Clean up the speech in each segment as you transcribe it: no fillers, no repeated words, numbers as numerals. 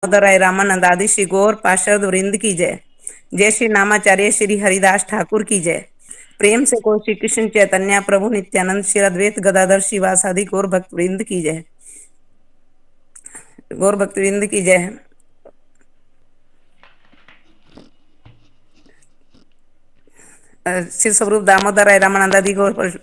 दामोदराय रामानंद आदि श्री गौर पार्षद वृंद की जय। जय श्री नामाचार्य श्री हरिदास ठाकुर की जय। प्रेम से को श्री कृष्ण चैतन्य प्रभु नित्यानंद श्री अद्वैत गदाधर शिवासादि गौर भक्त वृंद की जय। गौर भक्त वृंद की जय। श्री स्वरूप दामोदराय रामानंद आदि गौर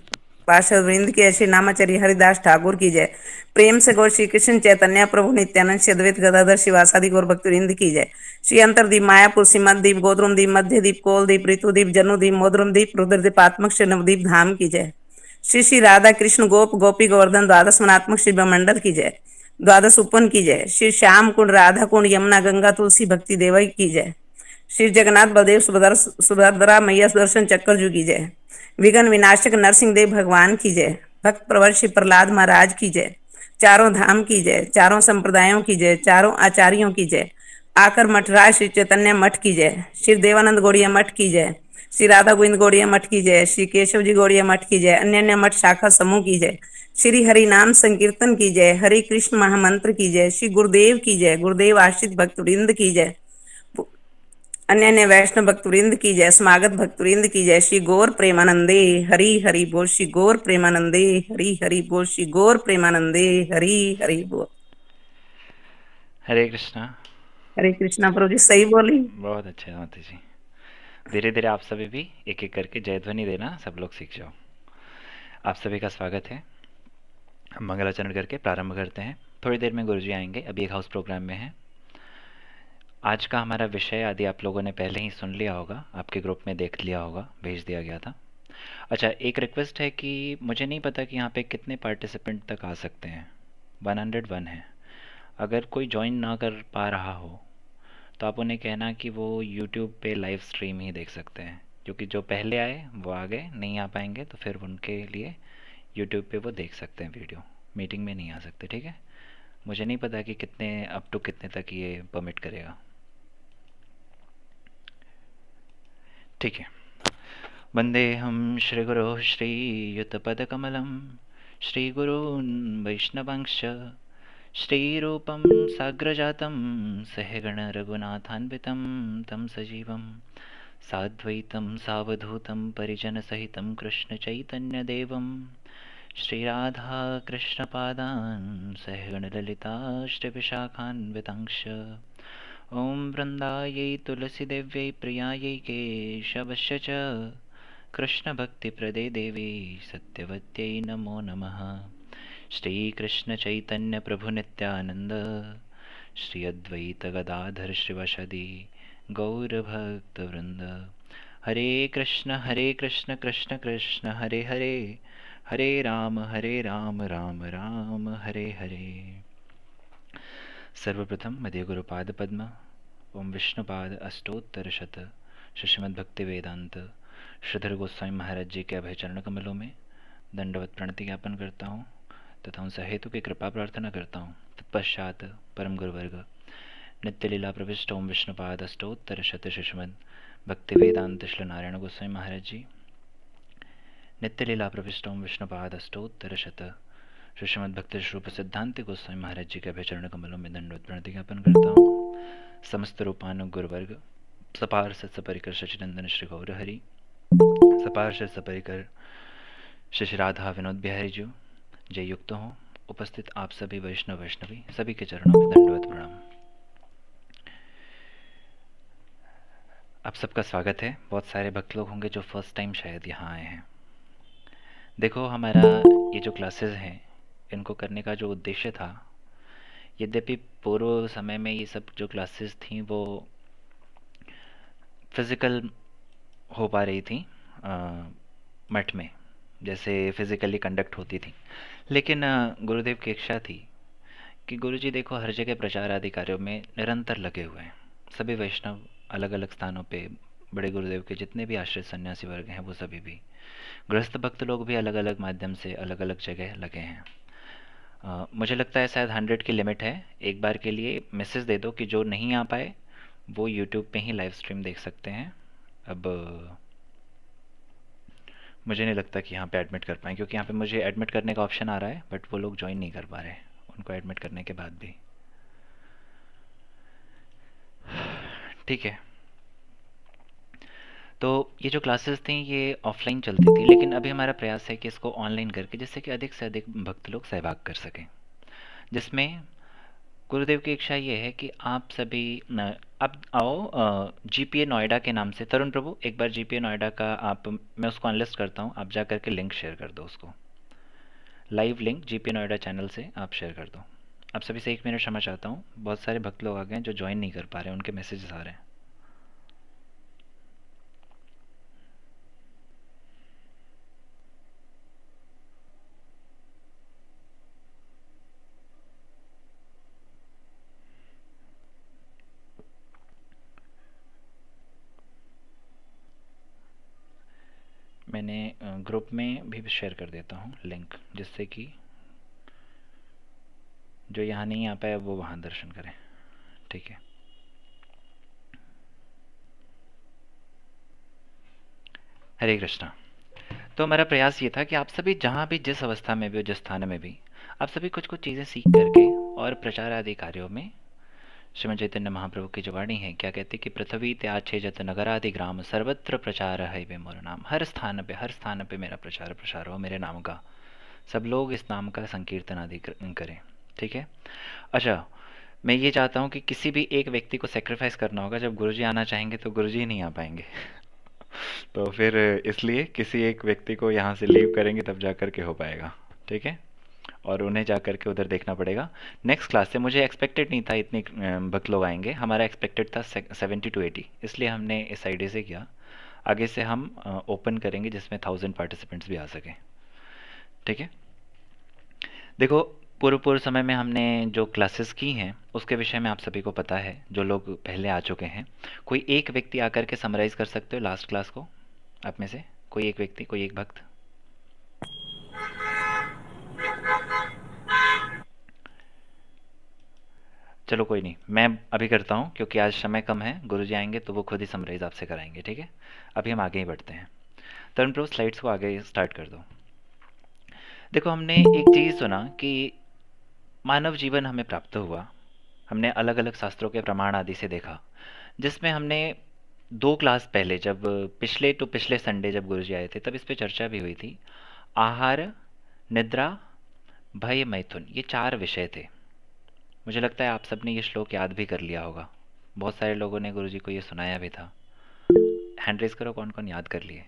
पार्षद वृंद की श्री नामाचार्य हरिदास ठाकुर की जय। प्रेम से गौर श्री कृष्ण चैतन्य प्रभु नित्यानंद श्री अद्वैत गदाधर शिवासादि गौर भक्त वृंद की जय। श्री अंतरदीप मायापुर सीमद्दीप गोद्रुमदीप मध्यदीप कोलदीप ऋतुदीप जनुदीप मोद्रुमदीप रुद्रदीप आत्मक श्री नवदीप धाम की जय। श्री श्री राधा कृष्ण गोप गोपी गोवर्धन द्वादश मनात्मक श्री ब्रह्मंडल की जय। द्वादश उपवन की जय। श्री श्याम कुंड राधा कुंड यमुना गंगा तुलसी भक्ति देवई की जय। श्री जगन्नाथ बलदेव सुभद्रा मैया सुदर्शन चक्र जू की जय। विघ्न विनाशक नरसिंह देव भगवान की जय। भक्त प्रवर श्री प्रहलाद महाराज की जय। चारों धाम की जय। चारों संप्रदायों की जय। चारों आचार्यों की जय। आकर मठराज श्री चैतन्य मठ की जय। श्री देवानंद गौड़िया मठ की जय। श्री राधा गोविंद गौड़िया मठ की जय। श्री केशव जी गौड़िया मठ की जय। अन्य अन्य मठ शाखा समूह की जय। श्री हरि नाम संकीर्तन की जय। हरि कृष्ण महामंत्र की जय। श्री गुरुदेव की जय। गुरुदेव आश्रित भक्त वृंद की जय। अन्य अन्य वैष्णव भक्तवृंद की जय। समागत भक्तवृंद की जय। श्री गौर प्रेमानंदे हरि हरि बोल। श्री गौर प्रेमानंदे हरि हरि बोल। श्री गौर प्रेमानंदे हरि हरि बोल। हरे कृष्णा। हरे कृष्णा प्रभु जी सही बोली। बहुत अच्छे माता जी। धीरे धीरे आप सभी भी एक एक करके जय ध्वनि देना सब लोग सीख जाओ। आप सभी का स्वागत है। हम मंगलाचरण करके प्रारंभ करते हैं। थोड़ी देर में गुरुजी आएंगे, अभी एक हाउस प्रोग्राम में है। आज का हमारा विषय आदि आप लोगों ने पहले ही सुन लिया होगा, आपके ग्रुप में देख लिया होगा, भेज दिया गया था। अच्छा, एक रिक्वेस्ट है कि मुझे नहीं पता कि यहाँ पे कितने पार्टिसिपेंट तक आ सकते हैं। 101 है। अगर कोई ज्वाइन ना कर पा रहा हो तो आप उन्हें कहना कि वो यूट्यूब पे लाइव स्ट्रीम ही देख सकते हैं, क्योंकि जो पहले आए वो आ गए, नहीं आ पाएंगे तो फिर उनके लिए यूट्यूब पे वो देख सकते हैं वीडियो, मीटिंग में नहीं आ सकते। ठीक है, मुझे नहीं पता कि कितने अप टू कितने तक ये परमिट करेगा। ठीक है। वंदे हम श्रीगुरो श्रीयुतपदकमलं श्रीगुरून् वैष्णवांश्च श्रीरूपं साग्रजातं सहगण रघुनाथान्वितं तं सजीवं साद्वैतं सावधूतं परिजनसहितं कृष्णचैतन्यदेवं श्रीराधा कृष्णपादान् सहगणललिता श्रीविशाखान्वितांश्च ॐ वृन्दायै तुलसीदेव्यै प्रियायै केशवस्य च कृष्णभक्तिप्रदे देवी सत्यवत्यै नमो नमः। श्रीकृष्णचैतन्यप्रभुनित्यानन्द श्री अद्वैतगदाधर श्रीवशदि गौरभक्तवृन्द। हरे कृष्ण कृष्ण कृष्ण हरे हरे, हरे राम राम राम हरे हरे। सर्वप्रथम मध्य गुरुपाद पद्म ओम विष्णुपाद अष्टोत्तरशत श्रीमद्भक्ति वेदांत श्रीधर गोस्वामी महाराज जी के अभय चरण कमलों में दंडवत प्रणति ज्ञापन करता हूँ तथा उनसे हेतु की कृपा प्रार्थना करता हूँ। तत्पश्चात परम गुरुवर्ग नित्य लीला प्रविष्ट ओम विष्णुपाद अष्टोत्तरशत श्रीमद् भक्ति वेदांत श्री नारायण गोस्वामी महाराज जी, नित्य लीला प्रविष्ट ओम विष्णुपाद अष्टोत्तरशत श्रीमद् भक्ति स्वरूप सिद्धांत गोस्वामी महाराज जी के अभय चरण कमलों में दंडवत प्रणति ज्ञापन करता हूँ। समस्त रूपानु गुरुवर्ग सपार्षद सपरिकर शचिनंदन श्री गौर हरि, सपार्षद सपरिकर श्री राधा विनोद बिहारी जी जय युक्त हों। उपस्थित आप सभी वैष्णव वैष्णवी सभी के चरणों में दंडवत प्रणाम। आप सबका स्वागत है। बहुत सारे भक्त लोग होंगे जो फर्स्ट टाइम शायद यहाँ आए हैं। देखो, हमारा ये जो क्लासेस हैं इनको करने का जो उद्देश्य था, यद्यपि पूर्व समय में ये सब जो क्लासेस थी वो फिज़िकल हो पा रही थी मठ में, जैसे फिज़िकली कंडक्ट होती थी, लेकिन गुरुदेव की इच्छा थी कि गुरुजी देखो हर जगह प्रचार आदि कार्यों में निरंतर लगे हुए हैं। सभी वैष्णव अलग अलग स्थानों पे, बड़े गुरुदेव के जितने भी आश्रित सन्यासी वर्ग हैं वो सभी भी, गृहस्थ भक्त लोग भी अलग अलग माध्यम से अलग अलग जगह लगे हैं। मुझे लगता है शायद 100 की लिमिट है। एक बार के लिए मैसेज दे दो कि जो नहीं आ पाए वो यूट्यूब पे ही लाइव स्ट्रीम देख सकते हैं। अब मुझे नहीं लगता कि यहाँ पे एडमिट कर पाएँ, क्योंकि यहाँ पे मुझे एडमिट करने का ऑप्शन आ रहा है बट वो लोग ज्वाइन नहीं कर पा रहे उनको एडमिट करने के बाद भी। ठीक है। तो ये जो क्लासेस थी ये ऑफलाइन चलती थी, लेकिन अभी हमारा प्रयास है कि इसको ऑनलाइन करके जिससे कि अधिक से अधिक भक्त लोग सहभाग कर सकें, जिसमें गुरुदेव की इच्छा ये है कि आप सभी अब आओ जीपीए नोएडा के नाम से। तरुण प्रभु, एक बार जीपीए नोएडा का आप, मैं उसको अनलिस्ट करता हूँ, आप जा करके लिंक शेयर कर दो, उसको live link GPA Noida channel से आप शेयर कर दो। आप सभी से 1 मिनट क्षमा चाहता हूँ, बहुत सारे भक्त लोग आ गए हैं जो ज्वाइन नहीं कर पा रहे हैं, उनके मैसेजेस आ रहे हैं। मैंने ग्रुप में भी शेयर कर देता हूँ लिंक, जिससे कि जो यहाँ नहीं आ पाए वो वहाँ दर्शन करें। ठीक है। हरे कृष्णा। तो हमारा प्रयास ये था कि आप सभी जहाँ भी, जिस अवस्था में भी हो, जिस स्थान में भी, आप सभी कुछ कुछ चीज़ें सीख करके और प्रचार आदि कार्यों में, श्रीमद् चैतन्य महाप्रभु की जो वाणी है, क्या कहते कि पृथ्वी त्याचे जत नगरादि ग्राम सर्वत्र प्रचार है वे मोर नाम। हर स्थान पे मेरा प्रचार प्रसार हो मेरे नाम का, सब लोग इस नाम का संकीर्तन आदि करें। ठीक है। अच्छा, मैं ये चाहता हूँ कि किसी भी एक व्यक्ति को सेक्रीफाइस करना होगा। जब गुरुजी आना चाहेंगे तो गुरुजी नहीं आ पाएंगे तो फिर इसलिए किसी एक व्यक्ति को यहाँ से लीव करेंगे तब जा कर के हो पाएगा। ठीक है। और उन्हें जा कर के उधर देखना पड़ेगा। नेक्स्ट क्लास से मुझे एक्सपेक्टेड नहीं था इतने भक्त लोग आएंगे, हमारा एक्सपेक्टेड था 70 to 80, इसलिए हमने इस आईडी से किया। आगे से हम ओपन करेंगे जिसमें 1000 पार्टिसिपेंट्स भी आ सकें। ठीक है। देखो, पूर्व पूर्व समय में हमने जो क्लासेस की हैं उसके विषय में आप सभी को पता है, जो लोग पहले आ चुके हैं। कोई एक व्यक्ति आकर के समराइज कर सकते हो लास्ट क्लास को, आप में से कोई एक व्यक्ति, कोई एक भक्त? चलो कोई नहीं, मैं अभी करता हूँ क्योंकि आज समय कम है। गुरुजी आएंगे तो वो खुद ही समराइज आपसे कराएंगे। ठीक है। अभी हम आगे ही बढ़ते हैं। तरुण प्रो, स्लाइड्स को आगे स्टार्ट कर दो। देखो, हमने एक चीज़ सुना कि मानव जीवन हमें प्राप्त हुआ, हमने अलग अलग शास्त्रों के प्रमाण आदि से देखा, जिसमें हमने 2 क्लास पहले, जब पिछले संडे जब गुरुजी आए थे तब इस पे चर्चा भी हुई थी। आहार, निद्रा, भय, मैथुन, ये 4 विषय थे। मुझे लगता है आप सबने ये श्लोक याद भी कर लिया होगा। बहुत सारे लोगों ने गुरुजी को ये सुनाया भी था। हैंड रेज करो कौन कौन याद कर लिए।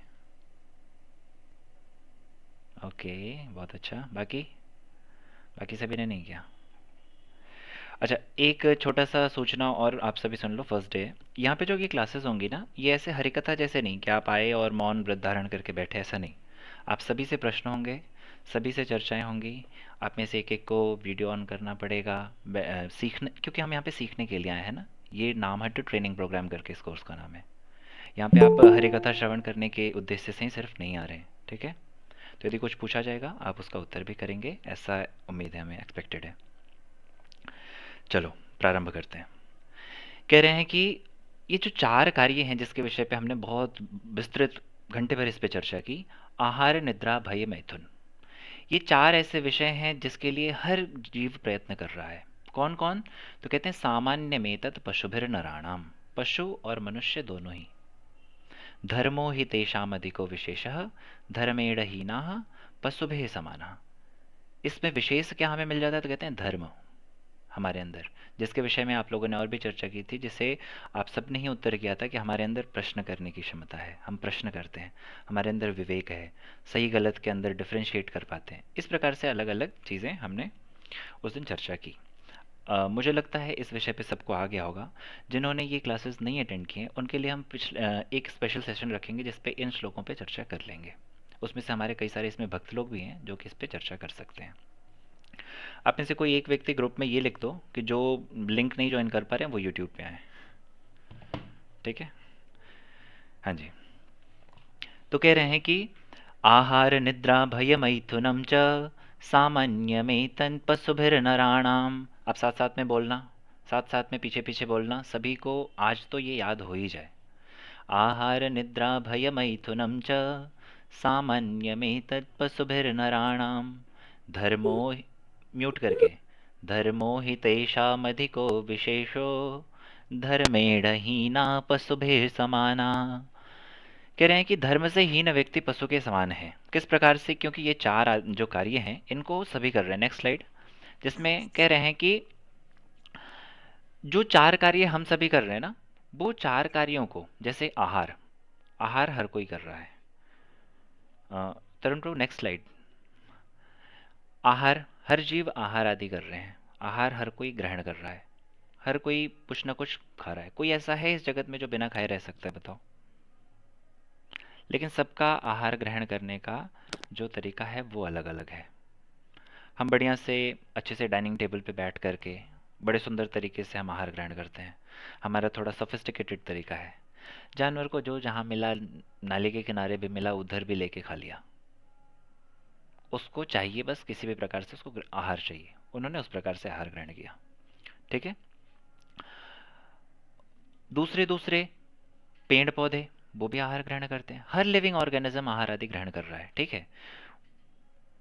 ओके, बहुत अच्छा। बाकी बाकी सभी ने नहीं किया। अच्छा, एक छोटा सा सूचना और आप सभी सुन लो। फर्स्ट डे यहाँ पे जो ये क्लासेस होंगी ना, ये ऐसे हरिकथा जैसे नहीं कि आप आए और मौन व्रत धारण करके बैठे, ऐसा नहीं। आप सभी से प्रश्न होंगे, सभी से चर्चाएं होंगी। आप में से एक एक को वीडियो ऑन करना पड़ेगा, सीखने, क्योंकि हम यहाँ पे सीखने के लिए आए हैं ना। ये नाम है टू ट्रेनिंग प्रोग्राम करके, इस कोर्स का नाम है। यहाँ पे आप हरिकथा श्रवण करने के उद्देश्य से ही सिर्फ नहीं आ रहे हैं। ठीक है। तो यदि कुछ पूछा जाएगा आप उसका उत्तर भी करेंगे, ऐसा उम्मीद है, हमें एक्सपेक्टेड है। चलो प्रारंभ करते हैं। कह रहे हैं कि ये जो 4 कार्य हैं जिसके विषय पे हमने बहुत विस्तृत घंटे भर इस पे चर्चा की, आहार, निद्रा, भय, मैथुन, ये 4 ऐसे विषय हैं जिसके लिए हर जीव प्रयत्न कर रहा है। कौन कौन? तो कहते हैं सामान्य में तत् पशुभिर नराणाम, पशु और मनुष्य दोनों ही। धर्मो हि तेषाम अधिको विशेषः, धर्मेण हीनाः पशुभिः समानः। इसमें विशेष क्या हमें मिल जाता है? तो कहते हैं धर्म हमारे अंदर, जिसके विषय में आप लोगों ने और भी चर्चा की थी, जिसे आप सब ने ही उत्तर किया था कि हमारे अंदर प्रश्न करने की क्षमता है, हम प्रश्न करते हैं, हमारे अंदर विवेक है, सही गलत के अंदर डिफ्रेंशिएट कर पाते हैं। इस प्रकार से अलग अलग चीज़ें हमने उस दिन चर्चा की। मुझे लगता है इस विषय पे सबको आ गया होगा। जिन्होंने ये क्लासेस नहीं अटेंड किए उनके लिए हम एक स्पेशल सेशन रखेंगे जिस पे इन श्लोकों पे चर्चा कर लेंगे। उसमें से हमारे कई सारे इसमें भक्त लोग भी हैं जो कि इस पे चर्चा कर सकते हैं। आप में से कोई एक व्यक्ति ग्रुप में ये लिख दो कि जो लिंक नहीं ज्वाइन कर पा रहे हैं वो यूट्यूब पे आए। ठीक है। हाँ जी। तो कह रहे हैं कि आहार, निद्रा, भय, मैथुनम च सामान्यमेतन् पशुभिर्नराणाम। आप साथ साथ में बोलना, साथ साथ में पीछे पीछे बोलना, सभी को आज तो ये याद हो ही जाए। आहार, निद्रा, भय, मैथुनम च सामान्यमेतत् पशुभिर्नराणाम, धर्मो, म्यूट करके, धर्मो हि तेषामधिको विशेषो, धर्मेण हीना पशुभिः समाना। कह रहे हैं कि धर्म से हीन व्यक्ति पशु के समान है। किस प्रकार से? क्योंकि ये चार जो कार्य हैं इनको सभी कर रहे हैं। नेक्स्ट स्लाइड, जिसमें कह रहे हैं कि जो चार कार्य हम सभी कर रहे हैं ना, वो चार कार्यों को, जैसे आहार, आहार हर कोई कर रहा है। तरुण प्रभु नेक्स्ट स्लाइड। आहार, हर जीव आहार आदि कर रहे हैं। आहार हर कोई ग्रहण कर रहा है, हर कोई कुछ ना कुछ खा रहा है। कोई ऐसा है इस जगत में जो बिना खाए रह सकता है? बताओ। लेकिन सबका आहार ग्रहण करने का जो तरीका है वो अलग अलग है। हम बढ़िया से अच्छे से डाइनिंग टेबल पे बैठ करके बड़े सुंदर तरीके से हम आहार ग्रहण करते हैं। हमारा थोड़ा सोफिस्टिकेटेड तरीका है। जानवर को जो जहाँ मिला, नाली के किनारे भी मिला, उधर भी लेके खा लिया। उसको चाहिए बस किसी भी प्रकार से उसको आहार चाहिए। उन्होंने उस प्रकार से आहार ग्रहण किया। ठीक है। दूसरे दूसरे पेड़ पौधे वो भी आहार ग्रहण करते हैं। हर लिविंग ऑर्गेनिज्म आहार आदि ग्रहण कर रहा है। ठीक है।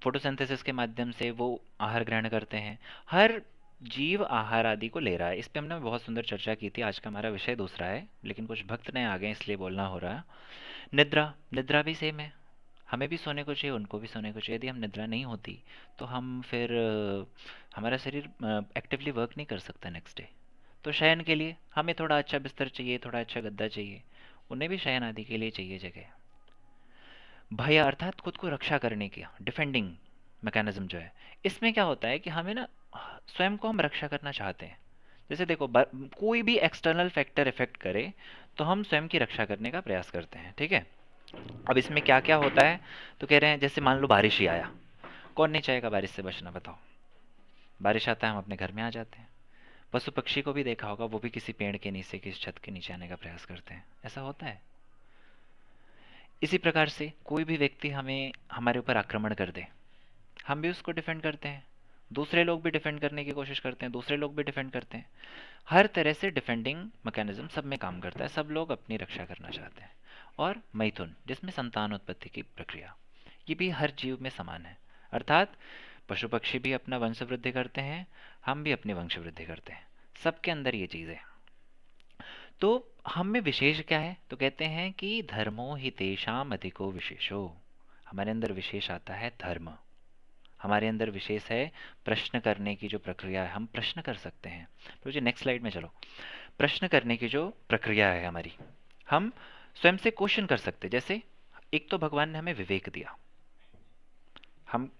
फोटोसिंथेसिस के माध्यम से वो आहार ग्रहण करते हैं। हर जीव आहार आदि को ले रहा है। इस पे हमने बहुत सुंदर चर्चा की थी। आज का हमारा विषय दूसरा है, लेकिन कुछ भक्त नए आ गए इसलिए बोलना हो रहा है। निद्रा, निद्रा भी सेम है। हमें भी सोने को चाहिए, उनको भी सोने को चाहिए। यदि हम निद्रा नहीं होती तो हम फिर हमारा शरीर एक्टिवली वर्क नहीं कर सकता नेक्स्ट डे। तो शयन के लिए हमें थोड़ा अच्छा बिस्तर चाहिए, थोड़ा अच्छा गद्दा चाहिए। उन्हें भी शयन आदि के लिए चाहिए जगह। भय अर्थात खुद को रक्षा करने की डिफेंडिंग मैकेनिज्म जो है, इसमें क्या होता है कि हमें ना स्वयं को हम रक्षा करना चाहते हैं। जैसे देखो, कोई भी एक्सटर्नल फैक्टर इफेक्ट करे तो हम स्वयं की रक्षा करने का प्रयास करते हैं। ठीक है। अब इसमें क्या क्या होता है? तो कह रहे हैं जैसे मान लो बारिश ही आया, कौन नहीं चाहेगा बारिश से बचना? बताओ। बारिश आता है, हम अपने घर में आ जाते हैं। पशु पक्षी को भी देखा होगा, वो भी किसी पेड़ के नीचे, किसी छत के नीचे आने का प्रयास करते हैं। ऐसा होता है। इसी प्रकार से कोई भी व्यक्ति हमें, हमारे ऊपर आक्रमण कर दे, हम भी उसको डिफेंड करते हैं। दूसरे लोग भी डिफेंड करने की कोशिश करते हैं, दूसरे लोग भी डिफेंड करते हैं। हर तरह से डिफेंडिंग मैकेनिज्म सब में काम करता है। सब लोग अपनी रक्षा करना चाहते हैं। और मैथुन, जिसमें संतान उत्पत्ति की प्रक्रिया, ये भी हर जीव में समान है। अर्थात पशु पक्षी भी अपना वंश वृद्धि करते हैं, हम भी अपनी वंश वृद्धि करते हैं। सबके अंदर ये चीज़ है। तो हम में विशेष क्या है? तो कहते हैं कि धर्मो हि तेषाम अधिको विशेषो। हमारे अंदर विशेष आता है धर्म। हमारे अंदर विशेष है प्रश्न करने की जो प्रक्रिया है। हम प्रश्न कर सकते हैं। तो जी नेक्स्ट स्लाइड में चलो। प्रश्न करने की जो प्रक्रिया है हमारी, हम स्वयं से क्वेश्चन कर सकते हैं। जैसे एक तो भगवान ने हमें विवेक दिया, हम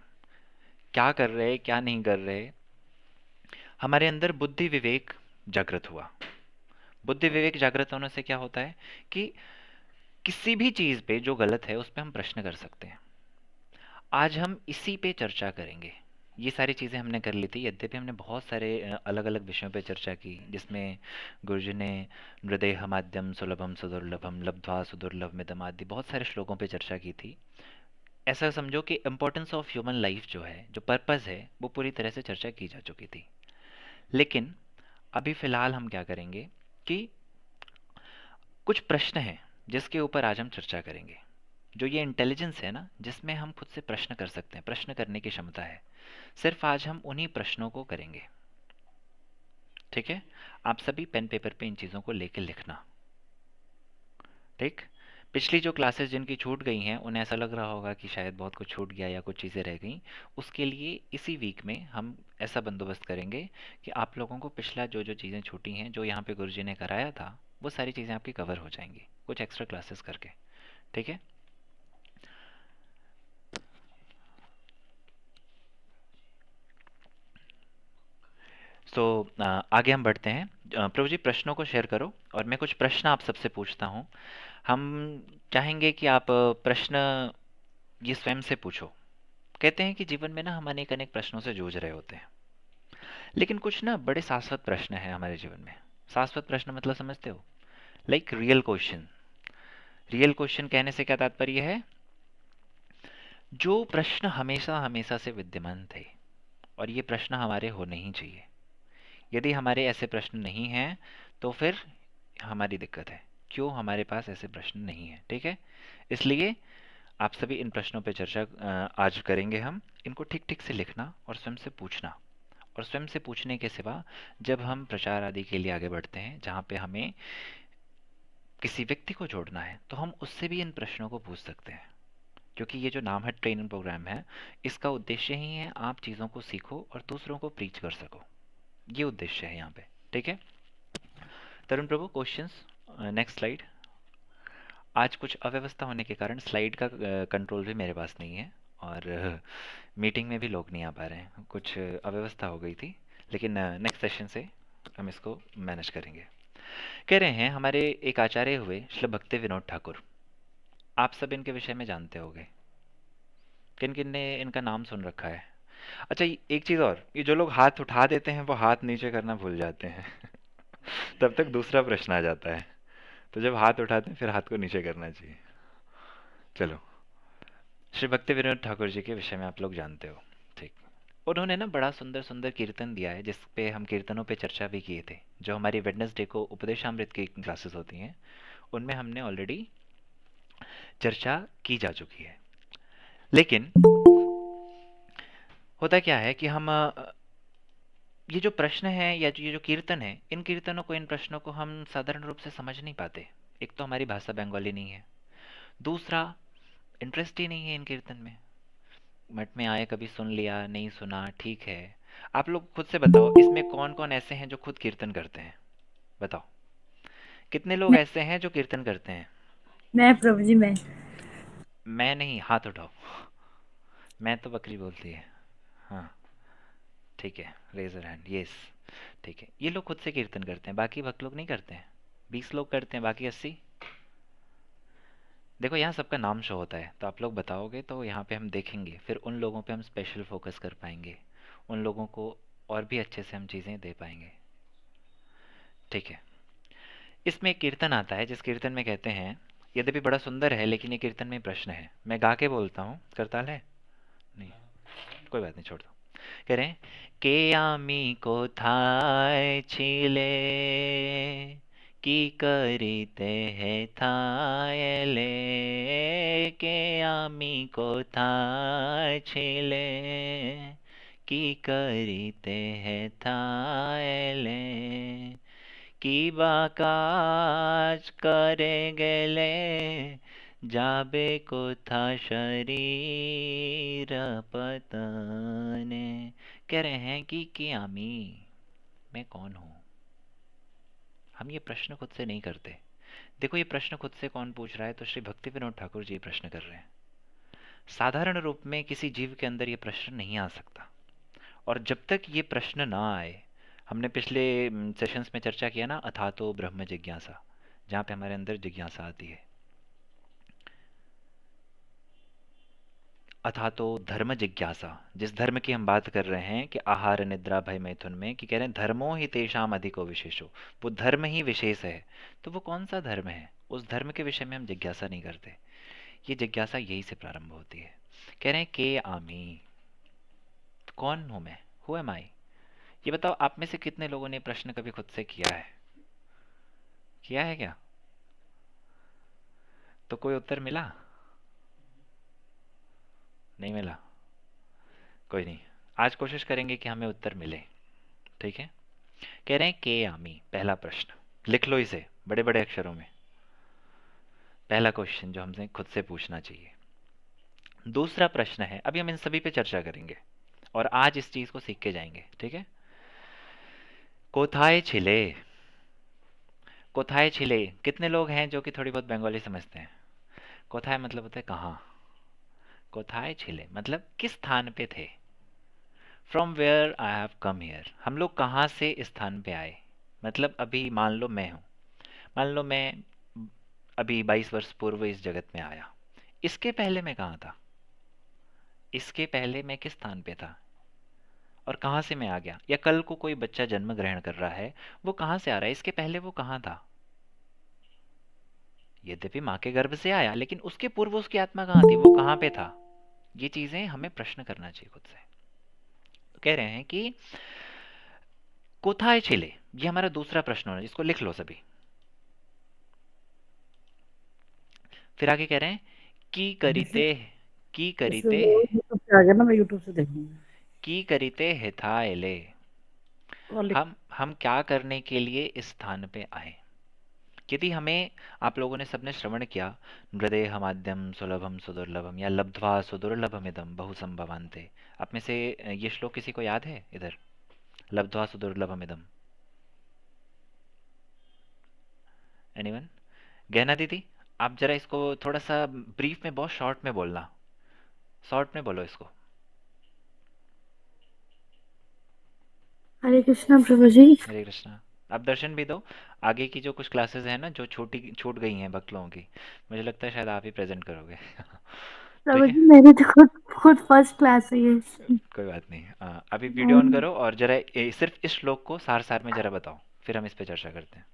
क्या कर रहे हैं क्या नहीं कर रहे, हमारे अंदर बुद्धि विवेक जागृत हुआ। बुद्धि विवेक जागृत होने से क्या होता है कि किसी भी चीज़ पे जो गलत है उस पे हम प्रश्न कर सकते हैं। आज हम इसी पे चर्चा करेंगे। ये सारी चीज़ें हमने कर ली थी, यद्यपि हमने बहुत सारे अलग अलग विषयों पे चर्चा की, जिसमें गुरुजी ने मृदेह माध्यम सुलभम सुदुर्लभम लब्ध्वा सुदुर्लभमिदम आदि बहुत सारे श्लोकों पे चर्चा की थी। ऐसा समझो कि इम्पोर्टेंस ऑफ ह्यूमन लाइफ जो है, जो पर्पज़ है, वो पूरी तरह से चर्चा की जा चुकी थी। लेकिन अभी फ़िलहाल हम क्या करेंगे कि कुछ प्रश्न हैं जिसके ऊपर आज हम चर्चा करेंगे। जो ये इंटेलिजेंस है ना, जिसमें हम खुद से प्रश्न कर सकते हैं, प्रश्न करने की क्षमता है, सिर्फ आज हम उन्हीं प्रश्नों को करेंगे। ठीक है। आप सभी पेन पेपर पे इन चीज़ों को लेके लिखना। ठीक। पिछली जो क्लासेस जिनकी छूट गई हैं उन्हें ऐसा लग रहा होगा कि शायद बहुत कुछ छूट गया या कुछ चीज़ें रह गई। उसके लिए इसी वीक में हम ऐसा बंदोबस्त करेंगे कि आप लोगों को पिछला जो जो चीज़ें छूटी हैं, जो यहाँ पे गुरुजी ने कराया था, वो सारी चीज़ें आपकी कवर हो जाएंगी कुछ एक्स्ट्रा क्लासेस करके। ठीक है। सो आगे हम बढ़ते हैं। प्रभु जी प्रश्नों को शेयर करो और मैं कुछ प्रश्न आप सबसे पूछता हूँ। हम चाहेंगे कि आप प्रश्न ये स्वयं से पूछो। कहते हैं कि जीवन में ना हम अनेक अनेक प्रश्नों से जूझ रहे होते हैं, लेकिन कुछ ना बड़े शाश्वत प्रश्न हैं हमारे जीवन में। शाश्वत प्रश्न मतलब समझते हो? Like real question. Real question कहने से क्या तात्पर्य है? जो प्रश्न हमेशा हमेशा से विद्यमान थे और ये प्रश्न हमारे होने ही चाहिए। यदि हमारे ऐसे प्रश्न नहीं हैं तो फिर हमारी दिक्कत है। क्यों हमारे पास ऐसे प्रश्न नहीं है? ठीक है। इसलिए आप सभी इन प्रश्नों पर चर्चा आज करेंगे हम। इनको ठीक ठीक से लिखना और स्वयं से पूछना, और स्वयं से पूछने के सिवा जब हम प्रचार आदि के लिए आगे बढ़ते हैं, जहाँ पे हमें किसी व्यक्ति को जोड़ना है, तो हम उससे भी इन प्रश्नों को पूछ सकते हैं। क्योंकि ये जो नाम है ट्रेनिंग प्रोग्राम है, इसका उद्देश्य ही है आप चीज़ों को सीखो और दूसरों को प्रीच कर सको। ये उद्देश्य है यहाँ पे। ठीक है तरुण प्रभु, क्वेश्चंस? Next slide. आज कुछ अव्यवस्था होने के कारण स्लाइड का कंट्रोल भी मेरे पास नहीं है, और मीटिंग में भी लोग नहीं आ पा रहे हैं, कुछ अव्यवस्था हो गई थी, लेकिन नेक्स्ट सेशन से हम इसको मैनेज करेंगे। कह रहे हैं हमारे एक आचार्य हुए श्री भक्ति विनोद ठाकुर, आप सब इनके विषय में जानते होंगे। किन किन ने इनका नाम सुन रखा है? अच्छा, एक चीज़ और, ये जो लोग हाथ उठा देते हैं वो हाथ नीचे करना भूल जाते हैं तब तक दूसरा प्रश्न आ जाता है। तो जब हाथ उठाते हैं फिर हाथ को नीचे करना चाहिए। चलो, श्री भक्ति विनोद ठाकुर जी के विषय में आप लोग जानते हो। ठीक, उन्होंने ना बड़ा सुंदर सुंदर कीर्तन दिया है, जिस पे हम कीर्तनों पे चर्चा भी किए थे। जो हमारी वेडनेसडे को उपदेशामृत की क्लासेस होती हैं, उनमें हमने ऑलरेडी चर्चा की जा चुकी है। लेकिन होता क्या है कि हम ये जो प्रश्न है या ये जो कीर्तन है, इन कीर्तनों को, इन प्रश्नों को हम साधारण रूप से समझ नहीं पाते। एक तो हमारी भाषा बंगाली नहीं है, दूसरा इंटरेस्ट ही नहीं है इन कीर्तन में। मठ में आए, कभी सुन लिया, नहीं सुना, ठीक है। आप लोग खुद से बताओ, इसमें कौन कौन ऐसे हैं जो खुद कीर्तन करते हैं? बताओ, कितने लोग मैं ऐसे हैं जो कीर्तन करते हैं? मैं प्रभु जी मैं मैं नहीं, हाथ उठाओ। मैं तो बकरी बोलती है। हाँ, ठीक है, रेज योर हैंड। यस, ठीक है, ये लोग खुद से कीर्तन करते हैं, बाकी भक्त लोग नहीं करते हैं। 20 लोग करते हैं, बाकी 80। देखो, यहाँ सबका नाम शो होता है, तो आप लोग बताओगे तो यहाँ पे हम देखेंगे, फिर उन लोगों पे हम स्पेशल फोकस कर पाएंगे, उन लोगों को और भी अच्छे से हम चीज़ें दे पाएंगे। ठीक है, इसमें एक कीर्तन आता है, जिस कीर्तन में कहते हैं, यद्यपि बड़ा सुंदर है, लेकिन ये कीर्तन में प्रश्न है। मैं गा के बोलता हूँ, करताल है? नहीं, कोई बात नहीं, छोड़ दो। कह रहे हैं, के आमी कोथाय छिले কি করিতে হেথায়লে, কে আমি কোথায় ছিলে, কি করিতে হেথায়লে, কি বা কাজ করে গেলে, যাবে কোথা शरीर पतने। कह रहे हैं कि आमी, मैं कौन हूँ? हम ये प्रश्न खुद से नहीं करते। देखो, ये प्रश्न खुद से कौन पूछ रहा है? तो श्री भक्ति विनोद ठाकुर जी प्रश्न कर रहे हैं। साधारण रूप में किसी जीव के अंदर ये प्रश्न नहीं आ सकता, और जब तक ये प्रश्न ना आए, हमने पिछले सेशंस में चर्चा किया ना, अथातो ब्रह्म जिज्ञासा, जहाँ पे हमारे अंदर जिज्ञासा आती है। अथा तो धर्म जिज्ञासा, जिस धर्म की हम बात कर रहे हैं कि आहार निद्रा भय मैथुन में, कि कह रहे हैं धर्मो ही तेषाम अधिको विशेषो, वो धर्म ही विशेष है। तो वो कौन सा धर्म है? उस धर्म के विषय में हम जिज्ञासा नहीं करते। ये जिज्ञासा यही से प्रारंभ होती है। कह रहे हैं के आमी, कौन हूं मैं? हु एम आई? ये बताओ, आप में से कितने लोगों ने प्रश्न कभी खुद से किया है? किया है क्या? तो कोई उत्तर मिला? नहीं मिला? कोई नहीं, आज कोशिश करेंगे कि हमें उत्तर मिले। ठीक है, कह रहे हैं के आमी, पहला प्रश्न लिख लो इसे बड़े बड़े अक्षरों में। पहला क्वेश्चन जो हमसे खुद से पूछना चाहिए। दूसरा प्रश्न है, अभी हम इन सभी पे चर्चा करेंगे और आज इस चीज को सीख के जाएंगे। ठीक है, कोथाए छिले। कोथाए छिले, कितने लोग हैं जो कि थोड़ी बहुत बंगाली समझते हैं? कोथाए मतलब होता है कहाँ। कोथाए छिले मतलब किस स्थान पे थे। From where I have come here, हम लोग कहाँ से इस स्थान पे आए। मतलब अभी मान लो मैं हूँ, मान लो मैं अभी 22 वर्ष पूर्व इस जगत में आया, इसके पहले मैं कहाँ था? इसके पहले मैं किस स्थान पे था और कहाँ से मैं आ गया? या कल को कोई बच्चा जन्म ग्रहण कर रहा है, वो कहाँ से आ रहा है? इसके पहले वो कहाँ था? यद्यपि माँ के गर्भ से आया, लेकिन उसके पूर्व उसकी आत्मा कहाँ थी? वो कहाँ पे था? ये चीजें हमें प्रश्न करना चाहिए खुद से। तो कह रहे हैं कि कोथाए छिले, ये हमारा दूसरा प्रश्न होना, जिसको लिख लो सभी। फिर आगे कह रहे हैं की जैसे करिते, की जैसे करिते, वो यूट्यूब से आ गया ना, मैं यूट्यूब से देखूंगी। की करिते हेथाएले। वो लिख। हम क्या करने के लिए इस स्थान पे आए? यदि हमें, आप लोगों ने सबने श्रवण किया, मृदेहमाद्यम सुलभम सुदुर्लभम या लब्ध्वा सुदुर्लभमिदं बहु संभवान्ते। आप में से ये श्लोक किसी को याद है इधर? लब्ध्वा सुदुर्लभमिदं, एनीवन? गहना दीदी, आप जरा इसको थोड़ा सा ब्रीफ में, बहुत शॉर्ट में बोलना, शॉर्ट में बोलो इसको। हरे कृष्णा प्रभु जी। हरे कृष्णा। आप दर्शन भी दो। आगे की जो कुछ क्लासेस हैं ना, जो छोटी छूट गई हैं भक्त लोगों की, मुझे लगता है शायद आप ही प्रेजेंट करोगे। प्रभु ठीक है, जी मेरी तो खुद खुद फर्स्ट क्लास है ये। कोई बात नहीं। अभी वीडियो ऑन करो और जरा सिर्फ इस श्लोक को सार सार में जरा बताओ, फिर हम इस पे चर्चा करते हैं।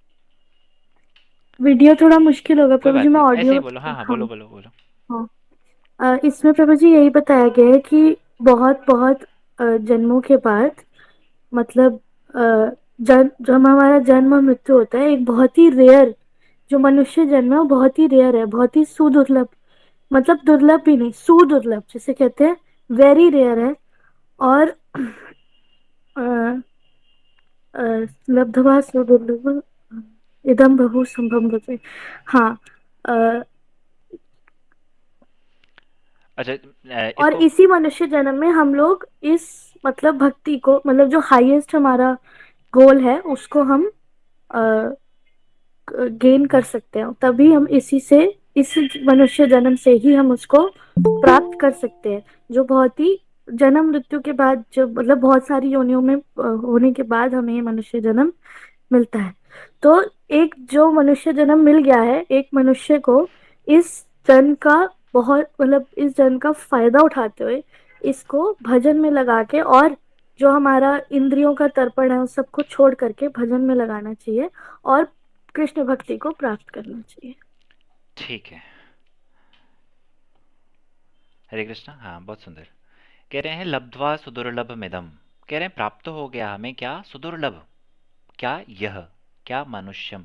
वीडियो थोड़ा मुश्किल होगा कोई प्रभु जी, बात मैं नहीं, ऐसे ही ऑडियो। बोलो। हाँ हाँ, हाँ बोलो बोलो बोलो। हाँ। इसमें प्रभु जी यही बताया गया है कि बहुत बहुत जन्मों के बाद, मतलब जब हमारा जन्म और मृत्यु होता है, एक बहुत ही रेयर जो मनुष्य जन्म है वो बहुत ही रेयर है, बहुत ही सुदुर्लभ, मतलब दुर्लभ भी नहीं, सुदुर्लभ जिसे कहते हैं, वेरी रेयर है। और अ, अ, लब्ध्वा सुदुर्लभ इदम बहु संभव गते। हाँ। अ, अच्छा, और इसको। इसी मनुष्य जन्म में हम लोग इस, मतलब भक्ति को, मतलब जो हाईएस्ट हमारा गोल है उसको हम गेन कर सकते हैं, तभी हम इसी से, इस मनुष्य जन्म से ही हम उसको प्राप्त कर सकते हैं, जो बहुत ही जन्म मृत्यु के बाद, जो मतलब बहुत सारी योनियों में होने के बाद हमें ये मनुष्य जन्म मिलता है। तो एक जो मनुष्य जन्म मिल गया है एक मनुष्य को, इस जन्म का बहुत, मतलब इस जन्म का फायदा उठाते हुए इसको भजन में लगा के, और जो हमारा इंद्रियों का तर्पण है उस सबको छोड़ करके भजन में लगाना चाहिए और कृष्ण भक्ति को प्राप्त करना चाहिए। ठीक है, हरे कृष्णा। हाँ, बहुत सुंदर। कह रहे हैं लब्ध्वा सुदुर्लभ मिदम, कह रहे हैं प्राप्त हो गया हमें क्या? सुदुर्लभ। क्या यह, क्या मनुष्यम,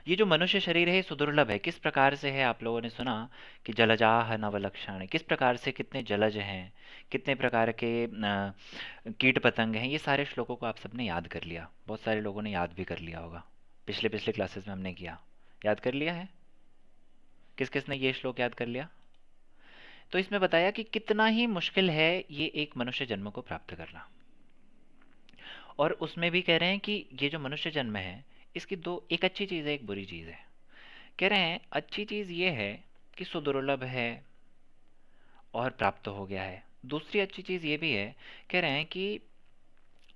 ये जो मनुष्य शरीर है ये सुदुर्लभ है। किस प्रकार से है? आप लोगों ने सुना कि जलजाह नवलक्षण, किस प्रकार से, कितने जलज हैं, कितने प्रकार के कीट पतंग हैं। ये सारे श्लोकों को आप सबने याद कर लिया, बहुत सारे लोगों ने याद भी कर लिया होगा, पिछले पिछले क्लासेस में हमने किया। याद कर लिया है? किस किस ने ये श्लोक याद कर लिया? तो इसमें बताया कि कितना ही मुश्किल है ये एक मनुष्य जन्म को प्राप्त करना। और उसमें भी कह रहे हैं कि ये जो मनुष्य जन्म है इसकी दो, एक अच्छी चीज़ है, एक बुरी चीज़ है। कह रहे हैं अच्छी चीज़ ये है कि सुदुर्लभ है और प्राप्त हो गया है। दूसरी अच्छी चीज़ ये भी है, कह रहे हैं कि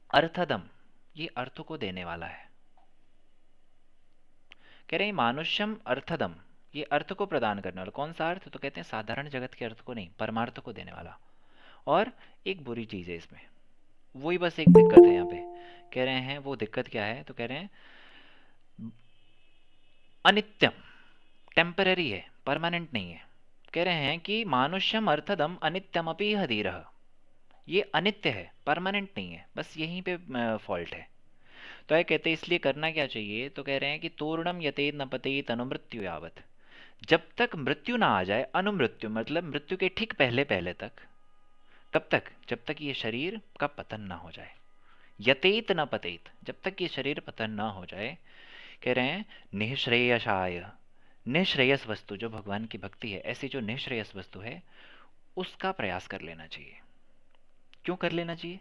अर्थदम, ये अर्थ को देने वाला है। कह रहे हैं मानुष्यम अर्थदम, ये अर्थ को प्रदान करने वाला। कौन सा अर्थ? तो कहते हैं साधारण जगत के अर्थ को नहीं, परमार्थ को देने वाला। और एक बुरी चीज़ है इसमें, वही बस एक दिक्कत है यहाँ पे। कह रहे हैं वो दिक्कत क्या है? तो कह रहे हैं अनित्यम, टेम्पररी है, परमानेंट नहीं है। कह रहे हैं कि मानुष्यम अर्थदम अनित्यम अपि हदीरः, ये अनित्य है, परमानेंट नहीं है, बस यहीं पे फॉल्ट है। तो ये कहते हैं इसलिए करना क्या चाहिए? तो कह रहे हैं कि तूर्णम यतेत न पतेत अनुमृत्यु यावत, जब तक मृत्यु ना आ जाए, अनुमृत्यु मतलब मृत्यु के ठीक पहले पहले तक। कब तक? जब तक ये शरीर का पतन ना हो जाए। यतेत न पतेत, जब तक ये शरीर पतन ना हो जाए। कह रहे हैं निःश्रेयसाय, निःश्रेयस वस्तु जो भगवान की भक्ति है, ऐसी जो निःश्रेयस वस्तु है उसका प्रयास कर लेना चाहिए। क्यों कर लेना चाहिए?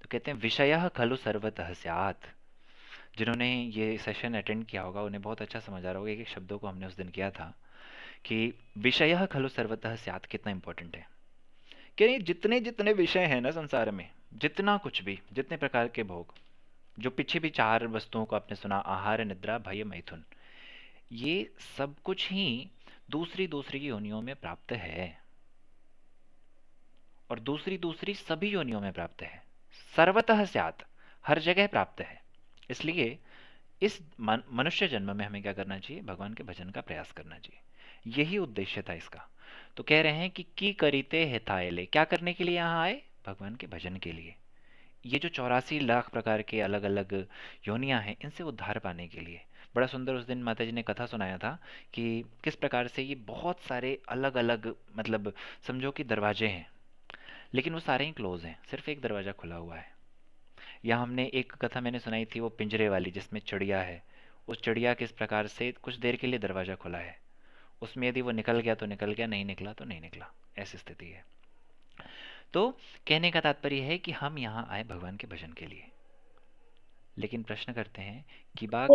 तो कहते हैं विषयः खलु सर्वतः स्यात्। जिन्होंने ये सेशन अटेंड किया होगा उन्हें बहुत अच्छा समझ आ रहा होगा, एक एक शब्दों को हमने उस दिन किया था कि विषयः खलु सर्वतः स्यात् कितना इंपॉर्टेंट है। कि नहीं, जितने जितने विषय हैं ना संसार में, जितना कुछ भी, जितने प्रकार के भोग, जो पीछे भी चार वस्तुओं को आपने सुना, आहार निद्रा भय मैथुन, ये सब कुछ ही दूसरी दूसरी योनियों में प्राप्त है, और दूसरी दूसरी सभी योनियों में प्राप्त है। सर्वतः स्यात्, हर जगह प्राप्त है। इसलिए इस मनुष्य जन्म में हमें क्या करना चाहिए? भगवान के भजन का प्रयास करना चाहिए। यही उद्देश्य था इसका। तो कह रहे हैं कि की करीते हितायले, क्या करने के लिए यहाँ आए? भगवान के भजन के लिए। ये जो 84 लाख प्रकार के अलग अलग योनियां हैं, इनसे उद्धार पाने के लिए। बड़ा सुंदर उस दिन माता जी ने कथा सुनाया था कि किस प्रकार से ये बहुत सारे अलग अलग, मतलब समझो कि दरवाजे हैं, लेकिन वो सारे ही क्लोज हैं, सिर्फ एक दरवाज़ा खुला हुआ है। या हमने एक कथा मैंने सुनाई थी वो पिंजरे वाली, जिसमें चिड़िया है, उस चिड़िया किस प्रकार से कुछ देर के लिए दरवाज़ा खुला है, उसमें यदि वो निकल गया तो निकल गया, नहीं निकला तो नहीं निकला, ऐसी स्थिति है। तो कहने का तात्पर्य है कि हम यहाँ आए भगवान के भजन के लिए, लेकिन प्रश्न करते हैं किबा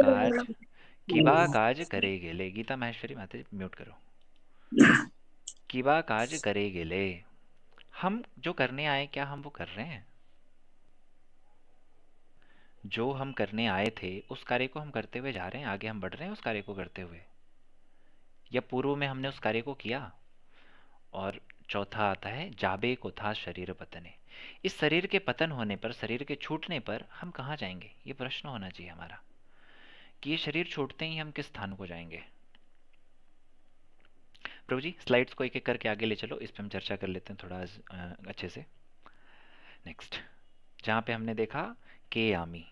काज करे गेले। गीता माहेश्वरी माता जी म्यूट करो। किबा काज करे गेले, हम जो करने आए क्या हम वो कर रहे हैं? जो हम करने आए थे उस कार्य को हम करते हुए जा रहे हैं, आगे हम बढ़ रहे हैं उस कार्य को करते हुए, या पूर्व में हमने उस कार्य को किया? और चौथा आता है जाबे को था शरीर पतने। इस शरीर के पतन होने पर, शरीर के छूटने पर हम कहाँ जाएंगे, ये प्रश्न होना चाहिए हमारा, कि ये शरीर छूटते ही हम किस स्थान को जाएंगे। प्रभु जी स्लाइड्स को एक एक करके आगे ले चलो, इस पर हम चर्चा कर लेते हैं थोड़ा अच्छे से। नेक्स्ट, जहाँ पे हमने देखा के आमी।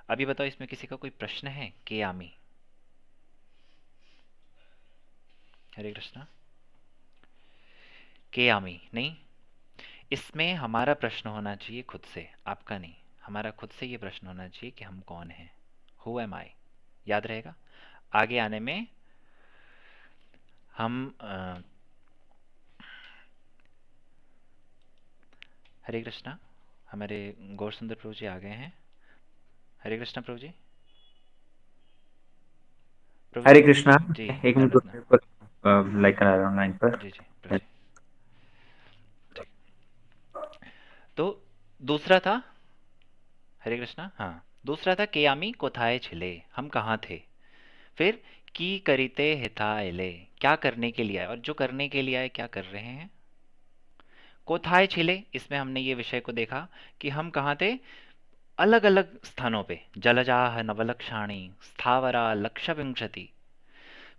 अभी बताओ इसमें किसी का कोई प्रश्न है? के आमी, हरे कृष्णा। के आमी नहीं, इसमें हमारा प्रश्न होना चाहिए खुद से, आपका नहीं। हमारा खुद से ये प्रश्न होना चाहिए कि हम कौन हैं, हु एम आई। याद रहेगा आगे आने में हम हरे कृष्णा, हमारे गौर सुंदर प्रभु जी आ गए हैं। हरे कृष्णा प्रभु जी। प्रभु हरे जी कृष्णा। जी, एक मिनट दंडवत ना। लाइक करा रहा हूँ लाइन पर। जी जी प्रभु जी, ठीक। तो दूसरा था, हरे कृष्णा, हाँ दूसरा था केयामी कोथाए छिले, हम कहाँ थे। फिर की करिते हिताएले, क्या करने के लिए आए, और जो करने के लिए आए क्या कर रहे हैं। कोथाए छिले, इसमें हमने ये विषय को देखा कि हम कहाँ थे, अलग अलग स्थानों पे। जलजाह नवलक्षाणी स्थावरा लक्षविंशति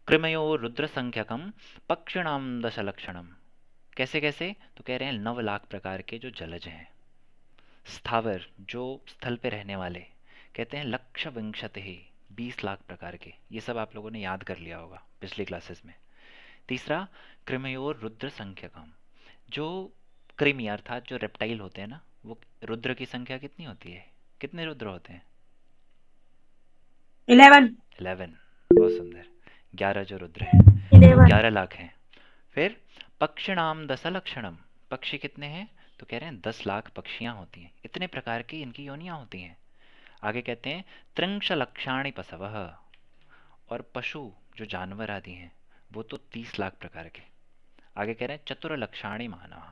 कृमयो रुद्र संख्यकम पक्षिणाम दशलक्षणम। कैसे कैसे, तो कह रहे हैं 9 लाख प्रकार के जो जलज हैं। स्थावर, जो स्थल पे रहने वाले, कहते हैं लक्ष विंशति ही, 20 लाख प्रकार के। ये सब आप लोगों ने याद कर लिया होगा पिछली क्लासेस में। तीसरा कृमयोर रुद्र संख्यकम, जो कृमि अर्थात जो रेप्टाइल होते हैं ना, वो रुद्र की संख्या कितनी होती है, कितने रुद्र होते हैं? 11। बहुत सुंदर, 11 जो रुद्र हैं, 11 लाख हैं। फिर पक्षिणाम दशलक्षणम, पक्षी कितने हैं, तो कह रहे हैं 10 लाख पक्षियां होती हैं। इतने प्रकार की इनकी योनियां होती हैं। आगे कहते हैं त्रिंश लक्षाणी पशवः, और पशु जो जानवर आदि हैं वो तो 30 लाख प्रकार के। आगे कह रहे हैं चतुर लक्षाणी मानव,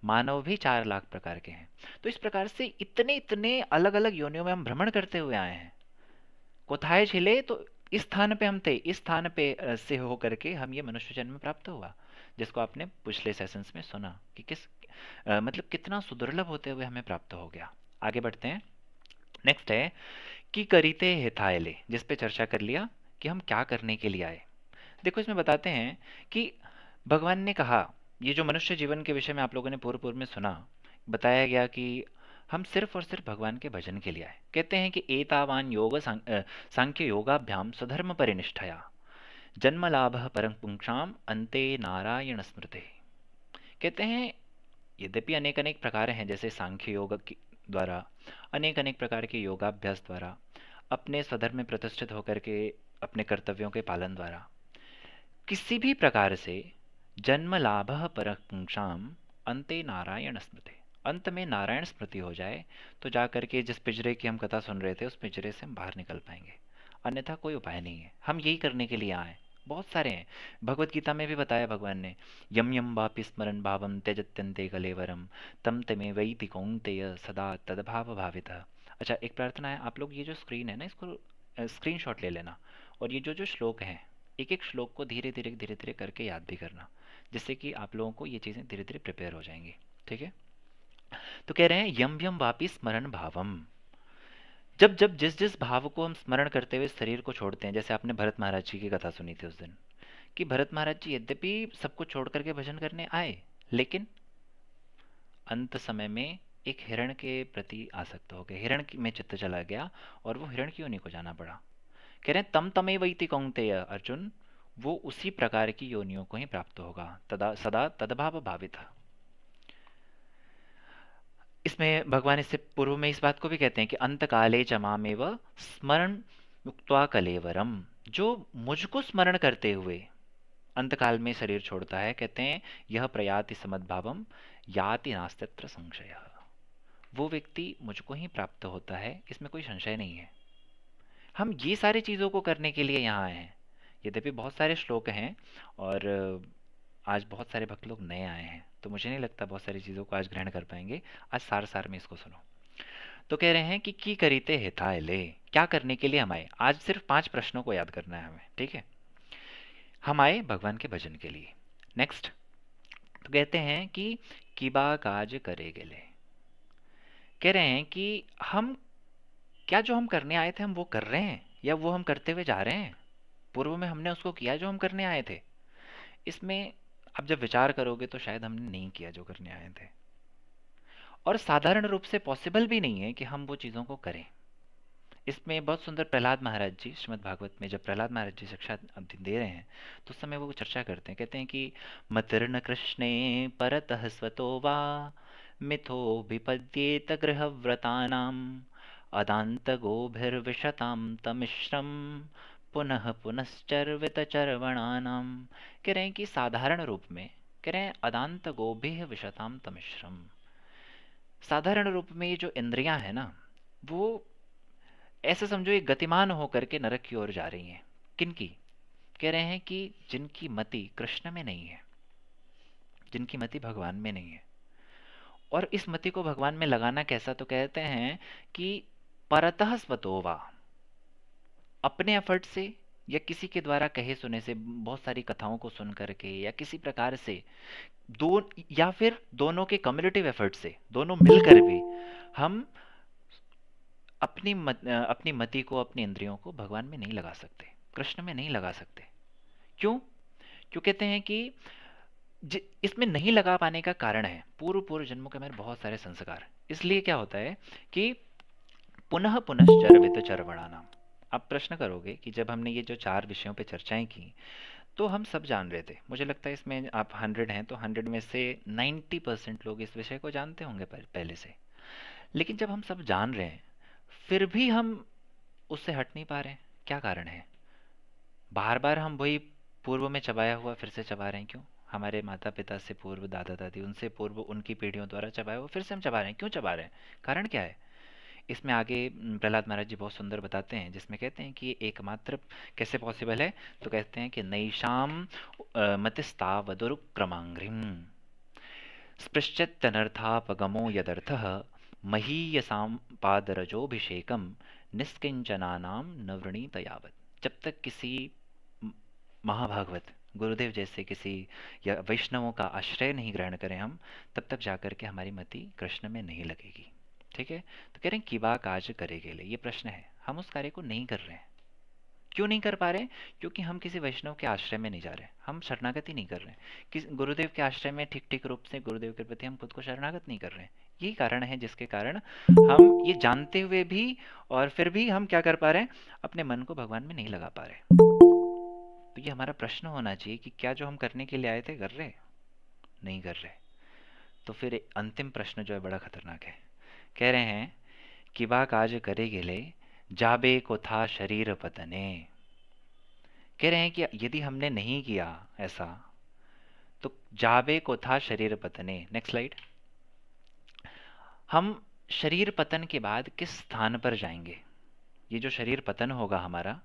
मानव भी 4 लाख प्रकार के हैं। तो इस प्रकार से इतने इतने अलग अलग योनियों में हम भ्रमण करते हुए आए हैं। कोथाए छिले, तो इस स्थान पे हम थे, इस स्थान पे से हो करके हम ये मनुष्य जन्म प्राप्त हुआ, जिसको आपने पिछले सेशंस में सुना कि किस मतलब कितना सुदुर्लभ होते हुए हमें प्राप्त हो गया। आगे बढ़ते हैं। नेक्स्ट है कि करीते हितायले, जिस पे चर्चा कर लिया कि हम क्या करने के लिए आए। देखो इसमें बताते हैं कि भगवान ने कहा, ये जो मनुष्य जीवन के विषय में आप लोगों ने पूर्व पूर्व में सुना, बताया गया कि हम सिर्फ और सिर्फ भगवान के भजन के लिए आए। कहते हैं कि एतावान योग सांख्य योगाभ्याम स्वधर्म परिनिष्ठया जन्म लाभ परम पुंक्षाम अंते नारायण स्मृते। कहते हैं यद्यपि अनेक अनेक प्रकार हैं, जैसे सांख्य योग द्वारा, अनेक अनेक प्रकार के योगाभ्यास द्वारा, अपने स्वधर्म में प्रतिष्ठित होकर के अपने कर्तव्यों के पालन द्वारा, किसी भी प्रकार से जन्म लाभ परम पुंक्षाम अंते नारायण स्मृते, अंत में नारायण स्मृति हो जाए तो जा करके जिस पिंजरे की हम कथा सुन रहे थे उस पिंजरे से हम बाहर निकल पाएंगे। अन्यथा कोई उपाय नहीं है। हम यही करने के लिए आए। बहुत सारे हैं, भगवत गीता में भी बताया भगवान ने, यम यम वापि स्मरण भावम त्यजत्यन्ते कलेवरम तम तमे वैति कौन्तेय सदा तदभाव भावितः। अच्छा एक प्रार्थना है, आप लोग ये जो स्क्रीन है ना, इसको स्क्रीनशॉट ले लेना, और ये जो जो श्लोक हैं एक एक श्लोक को धीरे धीरे करके याद भी करना, जिससे कि आप लोगों को ये चीज़ें धीरे धीरे प्रिपेयर हो जाएंगी। ठीक है, तो कह रहे हैं यम यम वापि स्मरण भावम, जब जब जिस जिस भाव को हम स्मरण करते हुए शरीर को छोड़ते हैं। जैसे आपने भरत महाराज जी की कथा सुनी थी उस दिन, कि भरत महाराज जी यद्यपि सब कुछ छोड़ करके भजन करने आए, लेकिन अंत समय में एक हिरण के प्रति आसक्त हो गए, हिरण में चित्त चला गया और वो हिरण की योनि को जाना पड़ा। कह रहे हैं तम तमे वैति कौन्तेय, अर्जुन वो उसी प्रकार की योनियों को ही प्राप्त होगा, तदा सदा तदभाव भावित। इसमें भगवान इससे पूर्व में इस बात को भी कहते हैं कि अंत काले च मामेव स्मरण युक्त्वा कलेवरम, जो मुझको स्मरण करते हुए अंत काल में शरीर छोड़ता है, कहते हैं यह प्रयाति समद्भावम याति नास्त्यत्र संशय, वो व्यक्ति मुझको ही प्राप्त होता है, इसमें कोई संशय नहीं है। हम ये सारी चीज़ों को करने के लिए यहाँ आए हैं। यद्यपि बहुत सारे श्लोक हैं और आज बहुत सारे भक्त लोग नए आए हैं, तो मुझे नहीं लगता बहुत सारी चीज़ों को आज ग्रहण कर पाएंगे। आज सार सार में इसको सुनो। तो कह रहे हैं कि की करीते हिताय ले, क्या करने के लिए हम आए। आज सिर्फ 5 प्रश्नों को याद करना है हमें, ठीक है। हम आए भगवान के भजन के लिए। नेक्स्ट, तो कहते हैं कि किबा काज करे गेले, कह रहे हैं कि हम क्या जो हम करने आए थे हम वो कर रहे हैं, या वो हम करते हुए जा रहे हैं। पूर्व में हमने उसको किया जो हम करने आए थे। इसमें अब जब विचार करोगे तो शायद हमने नहीं किया जो करने आए थे, और साधारण रूप से पॉसिबल भी नहीं है कि हम वो चीज़ों को करें। इसमें बहुत सुंदर प्रहलाद महाराज जी श्रीमद् भागवत में जब प्रहलाद महाराज जी शिक्षा दे रहे हैं तो उस समय वो चर्चा करते हैं, कहते हैं कि मतिर्न कृष्णे परतः स्वतो वा मिथो विपद्येत गृहव्रतानाम अदांत गोभिर्विशताम तमिश्रम पुनः पुनश्चर्वित चर्वणानाम। कह रहे हैं कि साधारण रूप में, कह रहे हैं अदांत गोभिः विशताम तमिश्रम, साधारण रूप में ये जो इंद्रियां हैं ना, वो ऐसे समझो एक गतिमान होकर के नरक की ओर जा रही हैं। किनकी? कह रहे हैं कि जिनकी मति कृष्ण में नहीं है, जिनकी मति भगवान में नहीं है। और इस मति को भगवान में लगाना कैसा, तो कहते हैं कि परतः स्वतोवा, अपने एफर्ट से या किसी के द्वारा कहे सुने से, बहुत सारी कथाओं को सुन करके या किसी प्रकार से, दो या फिर दोनों के कम्युलेटिव एफर्ट से, दोनों मिलकर भी हम अपनी मति को, अपनी इंद्रियों को भगवान में नहीं लगा सकते, कृष्ण में नहीं लगा सकते। क्यों? क्यों कहते हैं कि इसमें नहीं लगा पाने का कारण है पूर्व पूर्व जन्मों के मेरे बहुत सारे संस्कार। इसलिए क्या होता है कि पुनः पुनश्चर्वित चर्वणानाम। आप प्रश्न करोगे कि जब हमने ये जो 4 विषयों पे चर्चाएं की तो हम सब जान रहे थे। मुझे लगता है इसमें आप 100 हैं तो 100 में से 90% लोग इस विषय को जानते होंगे पहले से। लेकिन जब हम सब जान रहे हैं फिर भी हम उससे हट नहीं पा रहे हैं। क्या कारण है? बार बार हम वही पूर्व में चबाया हुआ फिर से चबा रहे हैं। क्यों? हमारे माता पिता से पूर्व, दादा दादी, उनसे पूर्व उनकी पीढ़ियों द्वारा चबाया हुआ फिर से हम चबा रहे हैं। क्यों चबा रहे हैं? कारण क्या है? इसमें आगे प्रहलाद महाराज जी बहुत सुंदर बताते हैं, जिसमें कहते हैं कि एकमात्र कैसे पॉसिबल है, तो कहते हैं कि नैषाम मतिस्तावदुरुक्रमांग्रिम स्पृश्चित्तनर्थापगमो यदर्थः महीयसाम पादरजोभिषेकम निष्किंचनानाम न वृणीत यावत्। जब तक किसी महाभागवत गुरुदेव जैसे किसी या वैष्णवों का आश्रय नहीं ग्रहण करें हम, तब तक जाकर के हमारी मति कृष्ण में नहीं लगेगी। ठीक है? तो कह रहे हैं किबा काज करेगे ले, ये प्रश्न है। हम उस कार्य को नहीं कर रहे हैं। क्यों नहीं कर पा रहे? क्योंकि हम किसी वैष्णव के आश्रय में नहीं जा रहे, हम शरणागति नहीं कर रहे, किस गुरुदेव के आश्रय में ठीक ठीक रूप से गुरुदेव के प्रति हम खुद को शरणागत नहीं कर रहे। यही कारण है जिसके कारण हम ये जानते हुए भी और फिर भी हम क्या कर पा रहे हैं, अपने मन को भगवान में नहीं लगा पा रहे। तो ये हमारा प्रश्न होना चाहिए कि क्या जो हम करने के लिए आए थे कर रहे? नहीं कर रहे। तो फिर अंतिम प्रश्न जो है बड़ा खतरनाक है। कह रहे हैं कि बा काज करे गेले जाबे को था शरीर पतने। कह रहे हैं कि यदि हमने नहीं किया ऐसा तो जाबे को था शरीर पतने। Next slide. हम शरीर पतन के बाद किस स्थान पर जाएंगे? ये जो शरीर पतन होगा हमारा,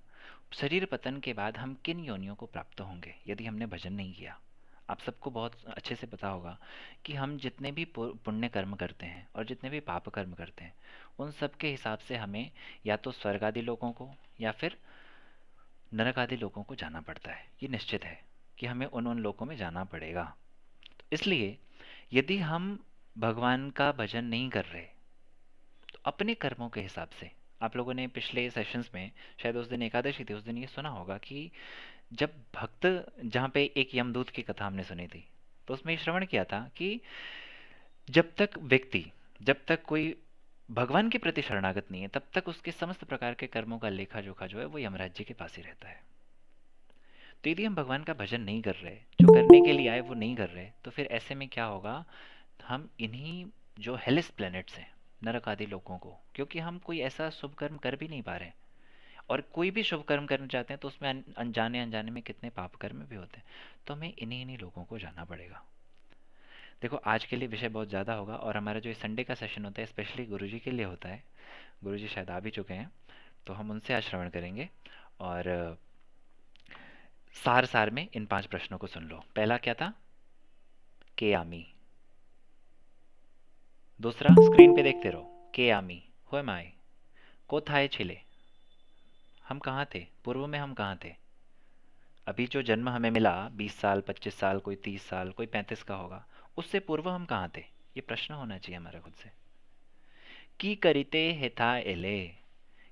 शरीर पतन के बाद हम किन योनियों को प्राप्त होंगे यदि हमने भजन नहीं किया? आप सबको बहुत अच्छे से पता होगा कि हम जितने भी पुण्य कर्म करते हैं और जितने भी पाप कर्म करते हैं, उन सब के हिसाब से हमें या तो स्वर्ग आदि लोगों को या फिर नरक आदि लोगों को जाना पड़ता है। ये निश्चित है कि हमें उन उन लोगों में जाना पड़ेगा। तो इसलिए यदि हम भगवान का भजन नहीं कर रहे तो अपने कर्मों के हिसाब से, आप लोगों ने पिछले सेशंस में, शायद उस दिन एकादशी थी, उस दिन ये सुना होगा कि जब भक्त, जहाँ पे एक यमदूत की कथा हमने सुनी थी, तो उसमें श्रवण किया था कि जब तक व्यक्ति, जब तक कोई भगवान के प्रति शरणागत नहीं है, तब तक उसके समस्त प्रकार के कर्मों का लेखा जोखा जो है वो यमराज जी के पास ही रहता है। तो यदि हम भगवान का भजन नहीं कर रहे, जो करने के लिए आए वो नहीं कर रहे, तो फिर ऐसे में क्या होगा, हम इन्हीं जो हेलिस प्लैनेट्स हैं, नरक आदि लोगों को, क्योंकि हम कोई ऐसा शुभ कर्म कर भी नहीं पा रहे हैं। और कोई भी शुभ कर्म करना चाहते हैं तो उसमें अनजाने अनजाने में कितने पाप कर्म भी होते हैं। तो हमें इन्हीं इन्हीं लोगों को जानना पड़ेगा। देखो, आज के लिए विषय बहुत ज़्यादा होगा, और हमारा जो संडे का सेशन होता है स्पेशली गुरुजी के लिए होता है। गुरुजी शायद आ भी चुके हैं, तो हम उनसे आज श्रवण करेंगे। और सार सार में इन 5 प्रश्नों को सुन लो। पहला क्या था? के आमी। दूसरा, स्क्रीन पे देखते रहो। के आमी, हो एम आई, कोथाए छिले, हम कहाँ थे, पूर्व में हम कहाँ थे। अभी जो जन्म हमें मिला 20 साल, 25 साल, कोई 30 साल, कोई 35 का होगा, उससे पूर्व हम कहाँ थे, ये प्रश्न होना चाहिए हमारा खुद से। की करिते हेथा एले,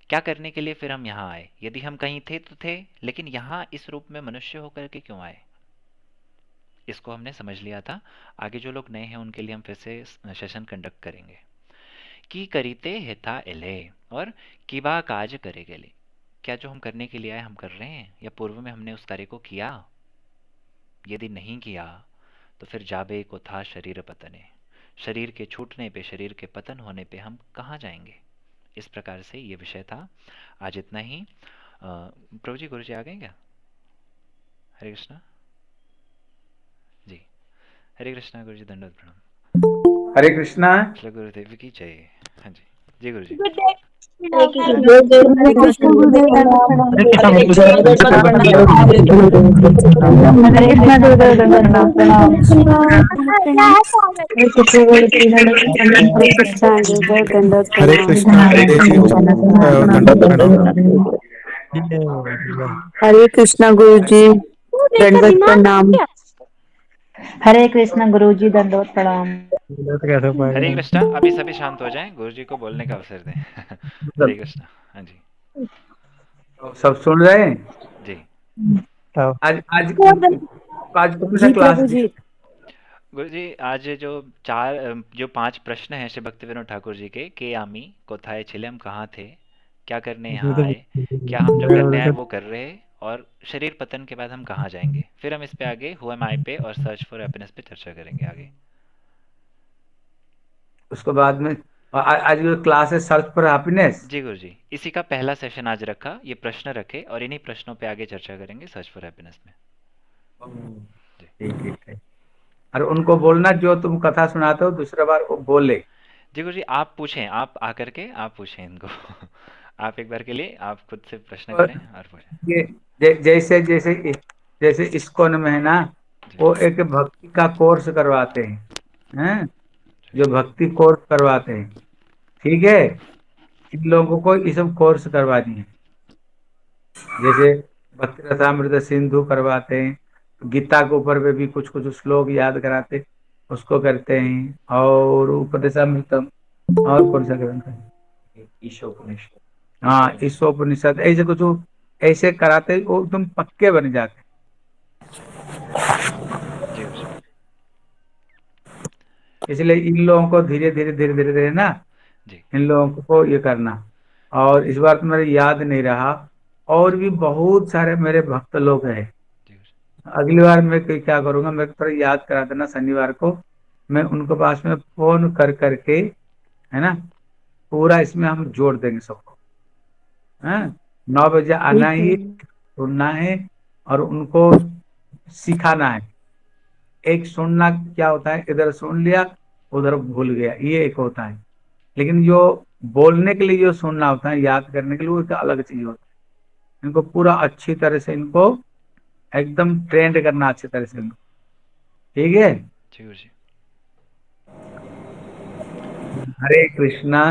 क्या करने के लिए फिर हम यहाँ आए। यदि हम कहीं थे तो थे, लेकिन यहाँ इस रूप में मनुष्य होकर के क्यों आए, इसको हमने समझ लिया था। आगे जो लोग नए हैं उनके लिए हम फिर से सेशन कंडक्ट करेंगे। की करिते हेथा एले, और किबा काज करे गेले, क्या जो हम करने के लिए आए हम कर रहे हैं, या पूर्व में हमने उस कार्य को किया। यदि नहीं किया तो फिर जाबे को था शरीर पतने, शरीर के छूटने पे, शरीर के पतन होने पे हम कहाँ जाएंगे। इस प्रकार से ये विषय था। आज इतना ही। प्रभु जी, गुरु जी आ गए क्या? हरे कृष्णा जी। हरे कृष्णा गुरु जी, दंडवत प्रणाम। हरे कृष्णा। श्री गुरुदेव की जय। हाँ जी, जी गुरु जी। हरे कृष्ण गुरुदेव दंडवत प्रणाम। हरे कृष्णा गुरुदेव दंडवत प्रणाम। हरे कृष्णा गुरुदेव दंडवत हरे प्रणाम। कृष्णा गुरुदेव जी दंडवत प्रणाम। हरे कृष्णा गुरु जी दंडवत प्रणाम। हरे कृष्णा गुरु जी दंडवत प्रणाम। हरे कृष्णा। अभी सभी शांत हो जाएं, गुरु जी को बोलने का अवसर दें। हरे कृष्णा। हाँ जी, सब सुन रहे हैं? जी आज आज आज कौन सा जी क्लास प्रभु जी। गुरु जी, आज जो 5 प्रश्न हैं श्री भक्ति विनोद ठाकुर जी के आमी कोथाए छिले, हम कहाँ थे, क्या करने यहाँ आए, क्या हम जो करने आए वो कर रहे, और शरीर पतन के बाद हम कहाँ जाएंगे। फिर हम इस पे आगे हु एम आई पे और सर्च फॉर हैप्पीनेस पे चर्चा करेंगे आगे। उसके बाद में आज क्लास है सर्च फॉर हैप्पीनेस। जी गुरु जी, इसी का पहला सेशन आज रखा, ये प्रश्न रखे और इन्हीं प्रश्नों पे आगे चर्चा करेंगे सर्च फॉर हैप्पीनेस में। ठीक है। और उनको बोलना जो तुम कथा सुनाते हो दूसरा बार वो बोले। जी गुरु जी, आप पूछें, आप आकर के आप पूछें इनको। आप एक बार के लिए आप खुद से प्रश्न और करें और पूछें। ये जैसे जैसे जैसे इस्कॉन में है ना, जी वो एक भक्ति का कोर्स करवाते हैं, जो भक्ति कोर्स करवाते हैं। ठीक है, इन लोगों को ये सब कोर्स करवानी है। जैसे भक्ति रसामृत सिंधु करवाते हैं, गीता के ऊपर में भी कुछ कुछ श्लोक याद कराते, उसको करते हैं। और उपदेशामृतम, और कौन सा ग्रंथ है? ईशोपनिषद। हाँ, ईशोपनिषद, ऐसे कुछ ऐसे कराते वो एकदम पक्के बन जाते। जी गुरु जी। इसलिए इन लोगों को धीरे धीरे धीरे धीरे धीरे ना, जी इन लोगों को ये करना। और इस बार तो मेरे याद नहीं रहा, और भी बहुत सारे मेरे भक्त लोग हैं। जी गुरु जी। अगली बार मैं क्या करूंगा, मेरे को थोड़ा याद करा देना, शनिवार को मैं उनके पास में फोन कर करके, है ना, पूरा इसमें हम जोड़ देंगे सबको। है, 9 बजे आना ठीक है। ही, सुनना है और उनको सिखाना है। एक सुनना क्या होता है, इधर सुन लिया उधर भूल गया, ये एक होता है। लेकिन जो बोलने के लिए जो सुनना होता है, याद करने के लिए, वो एक अलग चीज होता है। इनको पूरा अच्छी तरह से इनको एकदम ट्रेंड करना, अच्छी तरह से इनको। ठीक है। जी गुरु जी। हरे कृष्णा।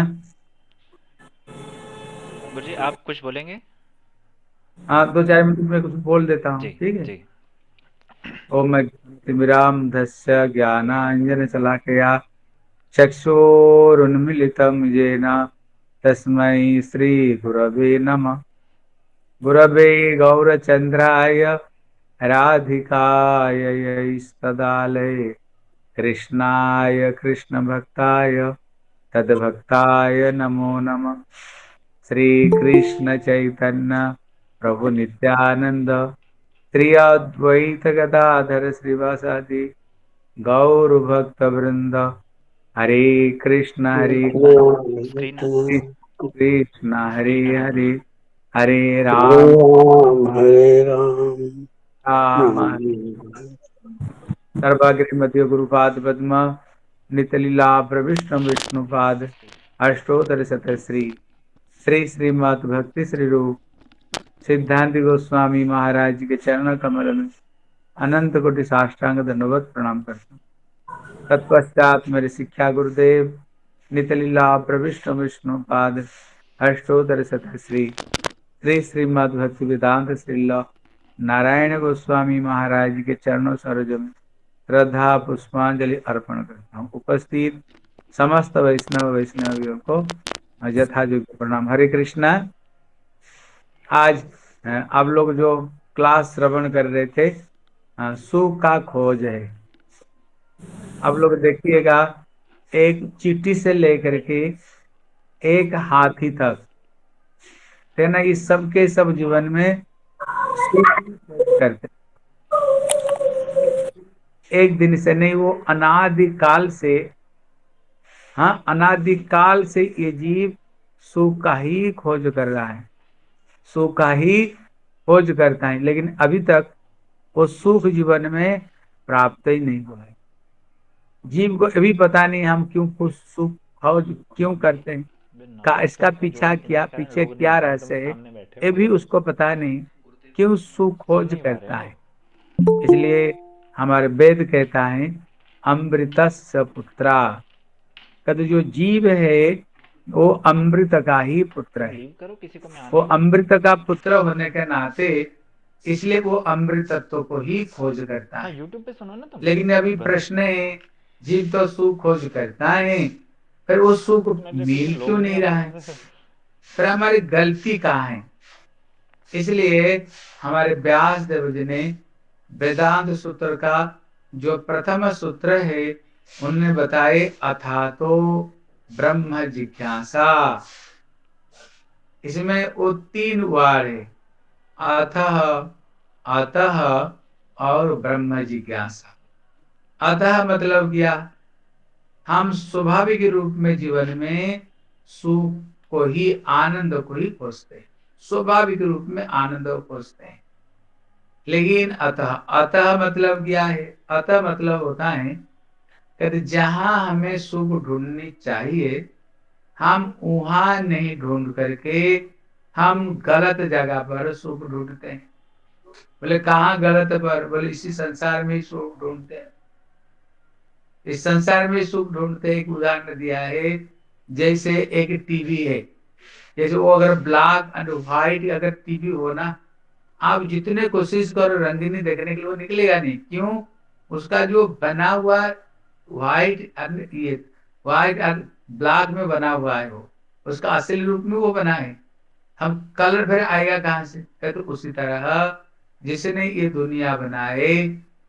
गुरु जी, आप कुछ बोलेंगे? हाँ, 2-4 मिनट में कुछ बोल देता हूँ। जी ठीक है। जी। ओम तिमिराम धस्य ज्ञानांजन शलाकया चक्षुरुन्मीलितं येन तस्मै श्री गुरवे नमः। गुरवे गौरचंद्राय राधिकाय सदालये कृष्णाय कृष्णभक्ताय तद्भक्ताय नमो नमः। श्री कृष्ण चैतन्य प्रभु नित्यानंद श्री अद्वैत गदाधर श्रीवासादि गौर भक्त वृंद हरे कृष्णा स्क्रीन कृष्ण हरे हरे हरे राम हरे राम राम राम सर्वाग्रि मध्य गुरुपाद पद्म नितलीला प्रविष्णु विष्णुपाद अष्टोत्तर शतश्री श्री श्रीमद् भक्ति श्री रूप सिद्धांत गोस्वामी महाराज जी के चरण कमल में अनंत कोटि साष्टांग दंडवत प्रणाम करता हूँ। तत्पश्चात मेरे शिक्षा गुरुदेव नितलीला प्रविष्णु विष्णुपाद अष्टोत्तर शतश्री श्री श्रीमद् भक्ति वेदांत श्रील नारायण गोस्वामी महाराज जी के चरणों सरोज में श्रद्धा पुष्पांजलि अर्पण करता हूँ। उपस्थित समस्त वैष्णवियों को यथायोग्य प्रणाम। हरे कृष्णा। आज आप लोग जो क्लास श्रवण कर रहे थे सुख का खोज है। आप लोग देखिएगा एक चींटी से लेकर के एक हाथी तक है ना, इस सब के सब जीवन में सुख करते, एक दिन से नहीं, वो अनादिकाल से, हाँ अनादिकाल से ये जीव सुख का ही खोज कर रहा है, सुख का ही खोज करता है, लेकिन अभी तक वो सुख जीवन में प्राप्त ही नहीं हुआ है। जीव को अभी पता नहीं हम क्यों कुछ सुख खोज क्यों करते हैं, का इसका पीछे क्या रहस्य है, ये भी उसको पता नहीं क्यों सुख खोज करता है। इसलिए हमारे वेद कहता है अमृतस्य पुत्रा, कहते जो जीव है वो अमृत का ही पुत्र है। वो अमृत का पुत्र होने के नाते इसलिए वो अमृत तत्व को ही खोज करता है। यूट्यूब पे सुनो ना तुम। लेकिन अभी प्रश्न है, जीव तो सुख खोज करता है, फिर वो सुख मिल क्यों नहीं रहा है, फिर हमारी गलती कहाँ है? इसलिए हमारे व्यास देव जी ने वेदांत सूत्र का जो प्रथम सूत्र है उन्होंने बताए अथा तो ब्रह्म जिज्ञासा। इसमें वो 3 वार है, अतः, अतः और ब्रह्म जिज्ञासा। अतः मतलब क्या, हम स्वाभाविक रूप में जीवन में सुख को ही, आनंद को ही खोजते हैं, स्वाभाविक रूप में आनंद को खोजते हैं। लेकिन अतः, अतः मतलब क्या है? अतः मतलब होता है कि जहां हमें सुख ढूंढनी चाहिए हम वहां नहीं ढूंढ करके हम गलत जगह पर सुख ढूंढते हैं। बोले कहाँ गलत पर? बोले इसी संसार में सुख ढूंढते हैं, इस संसार में सुख ढूंढते। एक उदाहरण दिया है, जैसे एक टीवी है, जैसे वो अगर ब्लैक एंड व्हाइट अगर टीवी हो ना, आप जितने कोशिश करो रंगीनी देखने के लिए वो निकलेगा नहीं। क्यों? उसका जो बना हुआ व्हाइट एंड ब्लैक में बना हुआ है, वो उसका असली रूप में वो बना है, हम कलर फिर आएगा कहाँ से? तो उसी तरह जिसने ये दुनिया बनाए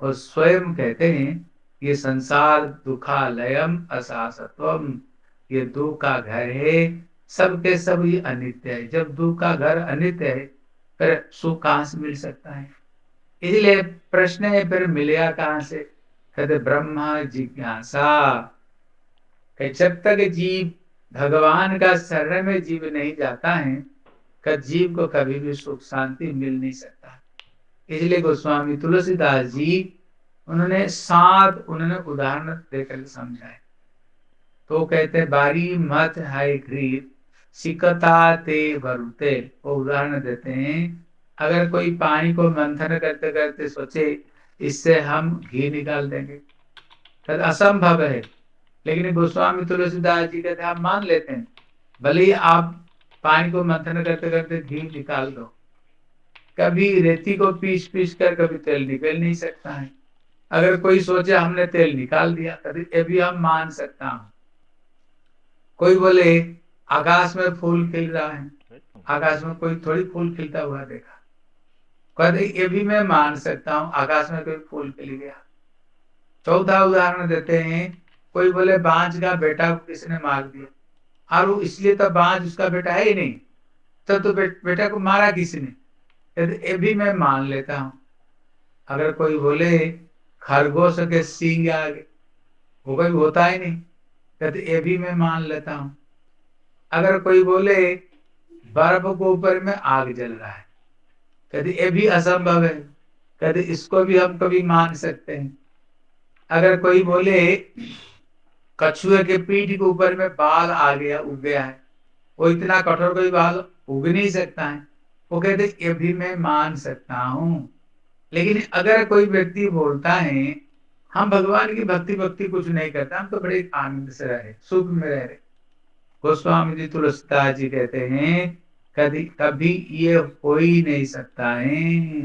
और स्वयं कहते हैं ये संसार दुखालयम अशाश्वतम, ये दुख का घर है, सबके सब ये अनित्य है। जब दुख का घर अनित्य है फिर सुख कहाँ से मिल सकता है? इसलिए प्रश्न है फिर मिलेगा कहाँ से? कहते ब्रह्म जिज्ञासा। जब तक जीव भगवान का शरण में जीव नहीं जाता है का जीव को कभी भी सुख शांति मिल नहीं सकता। इसलिए गोस्वामी तुलसीदास जी उन्होंने 7 उदाहरण देकर समझाए। तो कहते बारी मत है ग्रीव सिकता ते बरुते, वो उदाहरण देते हैं अगर कोई पानी को मंथन करते करते सोचे इससे हम घी निकाल देंगे तो असंभव है। लेकिन गोस्वामी तुलसीदास जी कहते हम मान लेते हैं, भले ही आप पानी को मंथन करते करते घी निकाल दो, कभी रेती को पीस पीस कर कभी तेल निकल नहीं सकता है। अगर कोई सोचे हमने तेल निकाल दिया तो ये भी हम मान सकता हूं। कोई बोले आकाश में फूल खिल रहा है, आकाश में कोई थोड़ी फूल खिलता हुआ देखा, कहते ये भी मैं मान सकता हूँ, आकाश में कोई फूल खिल गया। चौथा उदाहरण देते हैं, कोई बोले बांझ का बेटा को किसने मार दिया, और वो इसलिए तो बांझ उसका बेटा है ही नहीं, तो बेटा को मारा किसने? ये भी मैं मान लेता हूं। अगर कोई बोले खरगोश के सींग आगे, वो कोई होता ही नहीं, कहते ये भी मैं मान लेता हूं। अगर कोई बोले बर्फ के ऊपर में आग जल रहा है, कहते ये भी असंभव है, कहते इसको भी हम कभी मान सकते हैं। अगर कोई बोले कछुए के पीठ के ऊपर में बाल आ गया, उग गया है, वो इतना कठोर कोई बाल उग नहीं सकता है, वो कहते ये भी मैं मान सकता हूं। लेकिन अगर कोई व्यक्ति बोलता है हम भगवान की भक्ति कुछ नहीं करते, हम तो बड़े आनंद से रहे, सुख में रह रहे, गोस्वामी जी तुलसीदास जी कहते हैं कभी कभी ये हो ही नहीं सकता है।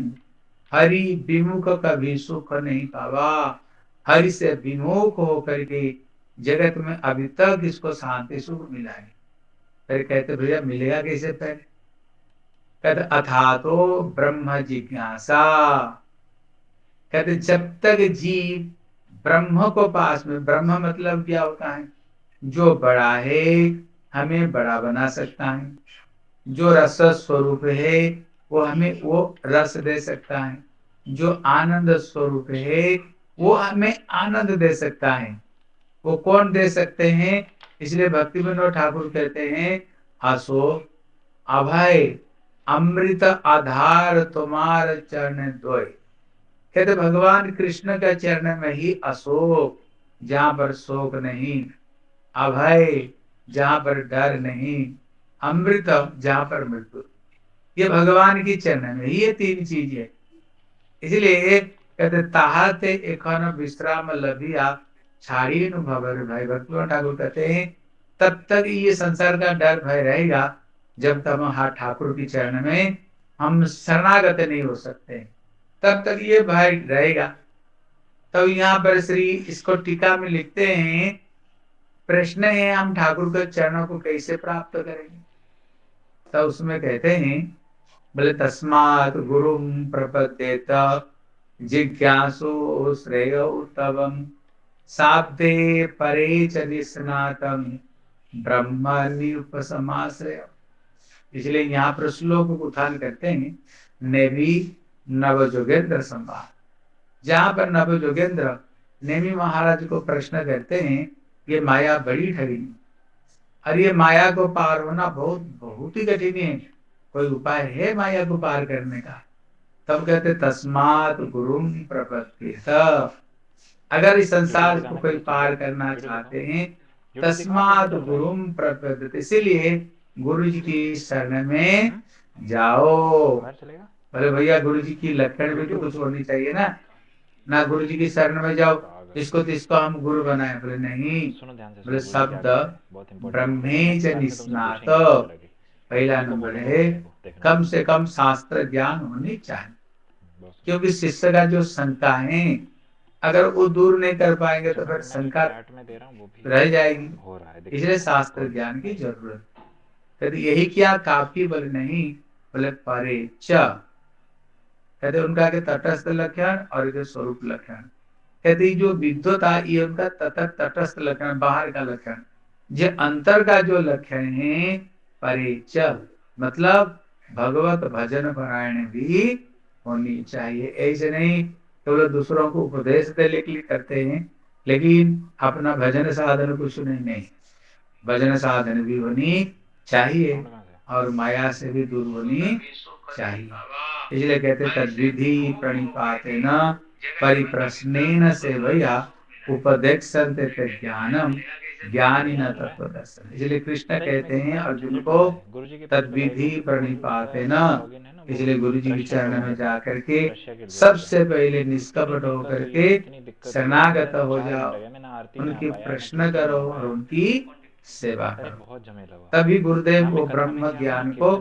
हरि विमुख कभी सुख नहीं पावा, हरि से विमुख होकर के जगत में अभी तक इसको शांति सुख मिला है। फिर कहते भैया मिलेगा कैसे? पहले कहते अथा तो ब्रह्म जिज्ञासा, कहते जब तक जीव ब्रह्म को पास में, ब्रह्म मतलब क्या होता है? जो बड़ा है हमें बड़ा बना सकता है, जो रस स्वरूप है वो हमें वो रस दे सकता है, जो आनंद स्वरूप है वो हमें आनंद दे सकता है। वो कौन दे सकते हैं? इसलिए भक्ति विनोद ठाकुर कहते हैं आसो अभय अमृत आधार तुम्हार चरण द्वय। कहते भगवान कृष्ण का चरण में ही अशोक, जहां पर शोक नहीं, अभय जहां पर डर नहीं, अमृत जहां पर मृत्यु, ये भगवान की चरण में ही ये तीन चीज है। इसलिए कहते ताहते एखन विश्राम लभिया छाड़ी भवर भाई। भक्तिविनोद ठाकुर कहते हैं तब तक ये संसार का डर भय रहेगा जब तक हम ठाकुर की चरण में हम शरणागत नहीं हो सकते, तब तक ये भय रहेगा। तो यहाँ पर श्री इसको टीका में लिखते हैं, प्रश्न है हम ठाकुर के चरणों को कैसे प्राप्त करेंगे? तो उसमें कहते हैं बोले तस्मात् गुरुम प्रपद्येत जिज्ञासु श्रेय उत्तमम् साधे परे च निस्नातम् ब्रह्मण्युपसमाश्रय। इसलिए यहाँ पर श्लोक को उत्थान करते हैं नेमी नव जोगेंद्र संवाद, जहाँ पर नव जोगेंद्र नेमी महाराज को प्रश्न करते हैं ये माया बड़ी ठगी, और ये माया को पार होना बहुत बहुत ही कठिन है, कोई उपाय है माया को पार करने का? तब कहते तस्मात् गुरुम प्रपद्येत, अगर इस संसार को कोई पार करना चाहते हैं तस्मात् गुरुम प्रपद्येत, इसीलिए गुरु जी की शरण में जाओ। बोले भैया गुरु जी की लक्षण भी तो कुछ होनी चाहिए ना गुरु जी की शरण में जाओ इसको तो इसको हम गुरु बनाए। बोले नहीं, बोले शब्द ब्रह्मे च निस्नात, पहला नंबर है कम से कम शास्त्र ज्ञान होनी चाहिए, क्योंकि शिष्य का जो शंका है अगर वो दूर नहीं कर पाएंगे तो फिर शंका रह जाएगी। इसलिए शास्त्र ज्ञान की जरूरत। कहते यही क्या काफी? बोले नहीं, बोले परे च, कहते उनका के तटस्थ लक्षण और के स्वरूप लक्षण। कहते जो विद्वता ये उनका तटस्थ लक्षण, बाहर का लक्षण, जो अंतर का जो लक्षण है परे च, मतलब भगवत भजन पारायण भी होनी चाहिए। ऐसे नहीं केवल दूसरों को उपदेश देने के लिए करते हैं लेकिन अपना भजन साधन कुछ नहीं, भजन साधन भी होनी चाहिए और माया से भी दूर होनी चाहिए। इसलिए कहते तद्विधि प्रणिपातेन परिप्रश्नेन सेवया उपदेक्षन्ते ज्ञानम ज्ञानिन तत्वदर्शन। इसलिए कृष्ण कहते हैं अर्जुन को तद्विधि प्रणिपातेन, इसलिए गुरु जी के चरण में जाकर के सबसे पहले निष्कपट होकर के शरणागत हो जाओ, उनकी प्रश्न करो और उनकी सेवा करो, तभी गुरुदेव को ब्रह्म ज्ञान को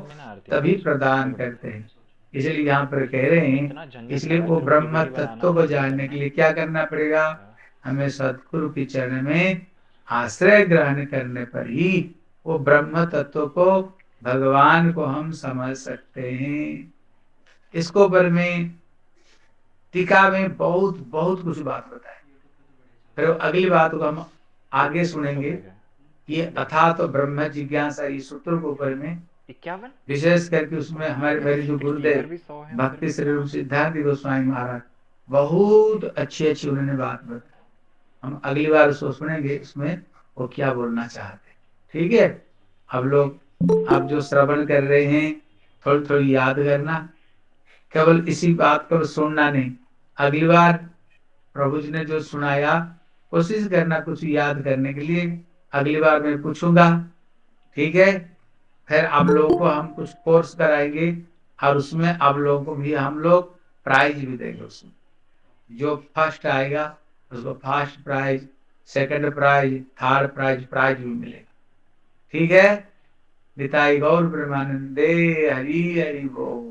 तभी प्रदान करते हैं। इसलिए यहाँ पर कह रहे हैं, इसलिए वो ब्रह्म तत्व को जानने के लिए क्या करना पड़ेगा? हमें सदगुरु के चरण में आश्रय ग्रहण करने पर ही वो ब्रह्म तत्व को, भगवान को हम समझ सकते हैं। इसको पर में टीका में बहुत बहुत कुछ बात बताए, फिर अगली बात को हम आगे सुनेंगे। ये अथा तो ब्रह्म जिज्ञासा इस सूत्र के ऊपर में 51 विशेष करके उसमें हमारे मेरे जो गुरुदेव भक्ति श्री रूप सिद्धांत गोस्वामी महाराज बहुत अच्छी उन्होंने बात बताई। हम अगली बार उसको सुनेंगे, उसमें वो क्या बोलना चाहते हैं। ठीक है, अब जो श्रवण कर रहे हैं थोड़ी थोड़ी याद करना, केवल इसी बात को सुनना नहीं। अगली बार प्रभु जी ने जो सुनाया कोशिश करना कुछ याद करने के लिए। अगली बार मैं पूछूंगा, ठीक है। फिर आप लोगों को हम कुछ कोर्स कराएंगे और उसमें आप लोगों को भी हम लोग प्राइज भी देंगे। उसमें जो फर्स्ट आएगा उसको first prize, second prize, third prize भी मिलेगा। ठीक है, निताई गौर प्रेमानंदे, हरि हरि बोल।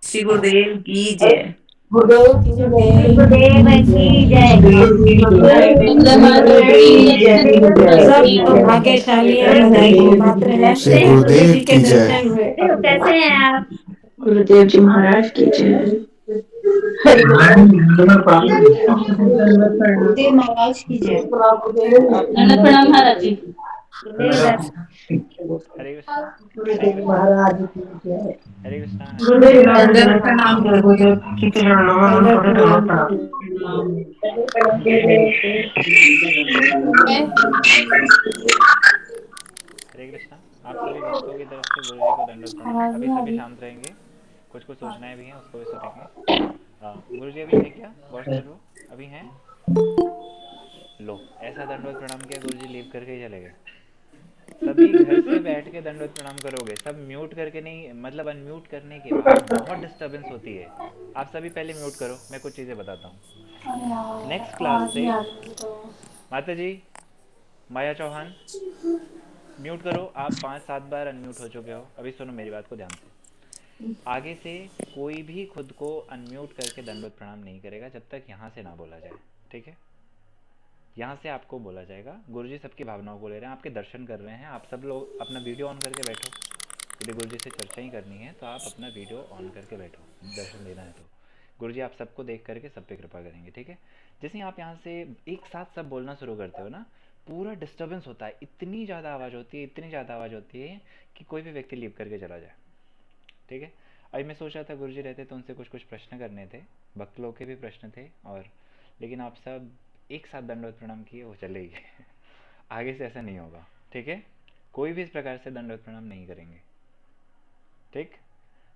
श्री गुरुदेव की जय। गुरुदेव की जय। सब भाग्यशाली है, बधाई के पात्र है। श्री गुरुदेव जी के की जय। दर्शन हुए। कैसे हैं आप? गुरुदेव जी महाराज की जय। गुरुदेव महाराज की जय। नंद प्रणाम महाराज जी। हरे कृष्णा। गुरुदेव महाराज की जय। हरे कृष्णा। गुरुदेव प्रणाम। गुरुदेव की हरे कृष्णा। आप सभी भक्तों की तरफ से गुरु जी को दंडवत प्रणाम। अभी सभी शांत रहेंगे, कुछ कुछ सूचनाएं भी हैं उसको भी सुनेंगे। गुरु जी अभी है क्या? गौर से लो, अभी हैं? लो, ऐसा दंडवत प्रणाम किया, गुरु जी लीव करके ही चले गए। सभी घर से बैठ के दंडवत प्रणाम करोगे, सब म्यूट करके नहीं, मतलब अनम्यूट करने के बाद बहुत डिस्टर्बेंस होती है। आप सभी पहले म्यूट करो, मैं कुछ चीज़ें बताता हूँ। नेक्स्ट क्लास से माता जी, माया चौहान म्यूट करो। आप 5-7 बार अनम्यूट हो चुके हो। अभी सुनो मेरी बात को ध्यान से। आगे से कोई भी खुद को अनम्यूट करके दंडवत प्रणाम नहीं करेगा जब तक यहाँ से ना बोला जाए। ठीक है, यहाँ से आपको बोला जाएगा। गुरुजी सबकी भावनाओं को ले रहे हैं, आपके दर्शन कर रहे हैं। आप सब लोग अपना वीडियो ऑन करके बैठो। यदि गुरुजी से चर्चा ही करनी है तो आप अपना वीडियो ऑन करके बैठो, दर्शन लेना है तो। गुरुजी आप सबको देख करके सब पे कृपा करेंगे। ठीक है, जैसे आप यहाँ से एक साथ सब बोलना शुरू करते हो ना, पूरा डिस्टर्बेंस होता है। इतनी ज़्यादा आवाज़ होती है, इतनी ज़्यादा आवाज़ होती है कि कोई भी व्यक्ति लीव करके चला जाए। ठीक है, अभी मैं सोच रहा था गुरुजी रहते तो उनसे कुछ कुछ प्रश्न करने थे, भक्त लोग के भी प्रश्न थे, और लेकिन आप सब एक साथ दंडवत प्रणाम किए, वो चले ही गए। आगे से ऐसा नहीं होगा। ठीक है, कोई भी इस प्रकार से दंडवत प्रणाम नहीं करेंगे। ठीक,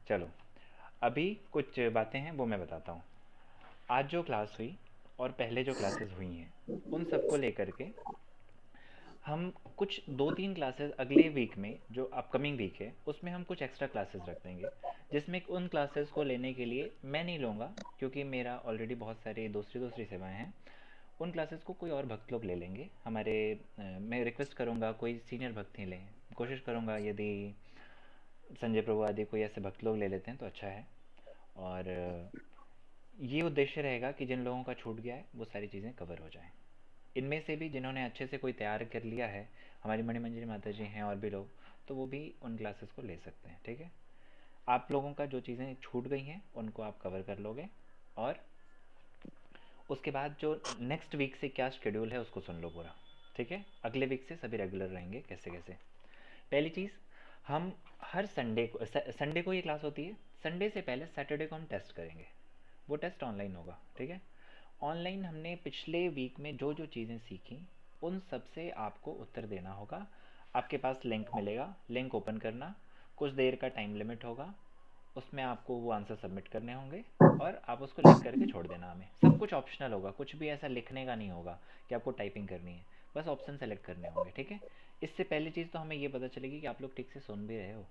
चलो अभी कुछ बातें हैं वो मैं बताता हूँ। आज जो क्लास हुई और पहले जो क्लासेस हुई हैं उन सबको लेकर के हम कुछ 2-3 क्लासेस अगले वीक में, जो अपकमिंग वीक है, उसमें हम कुछ एक्स्ट्रा क्लासेस रख देंगे, जिसमें उन क्लासेस को लेने के लिए मैं नहीं लूँगा, क्योंकि मेरा ऑलरेडी बहुत सारी दूसरी सेवाएं हैं। उन क्लासेस को कोई और भक्त लोग ले लेंगे हमारे। मैं रिक्वेस्ट करूँगा कोई सीनियर भक्त ही लें, कोशिश करूँगा यदि संजय प्रभु आदि कोई ऐसे भक्त लोग ले लेते हैं तो अच्छा है। और ये उद्देश्य रहेगा कि जिन लोगों का छूट गया है वो सारी चीज़ें कवर हो जाएं। इनमें से भी जिन्होंने अच्छे से कोई तैयार कर लिया है, हमारी मणिमंजरी माता जी हैं और भी लोग, तो वो भी उन क्लासेस को ले सकते हैं। ठीक है, आप लोगों का जो चीज़ें छूट गई हैं उनको आप कवर कर लोगे, और उसके बाद जो नेक्स्ट वीक से क्या शेड्यूल है उसको सुन लो पूरा। ठीक है, अगले वीक से सभी रेगुलर रहेंगे। कैसे कैसे? पहली चीज़, हम हर संडे को ये क्लास होती है। संडे से पहले सैटरडे को हम टेस्ट करेंगे, वो टेस्ट ऑनलाइन होगा। ठीक है, ऑनलाइन हमने पिछले वीक में जो जो चीज़ें सीखी उन सब से आपको उत्तर देना होगा। आपके पास लिंक मिलेगा, लिंक ओपन करना, कुछ देर का टाइम लिमिट होगा, उसमें आपको वो आंसर सबमिट करने होंगे और आप उसको लिख करके छोड़ देना हमें। सब कुछ ऑप्शनल होगा, कुछ भी ऐसा लिखने का नहीं होगा कि आपको टाइपिंग करनी है, बस ऑप्शन सेलेक्ट करने होंगे। ठीक है, इससे पहली चीज़ तो हमें ये पता चलेगी कि आप लोग ठीक से सुन भी रहे हो,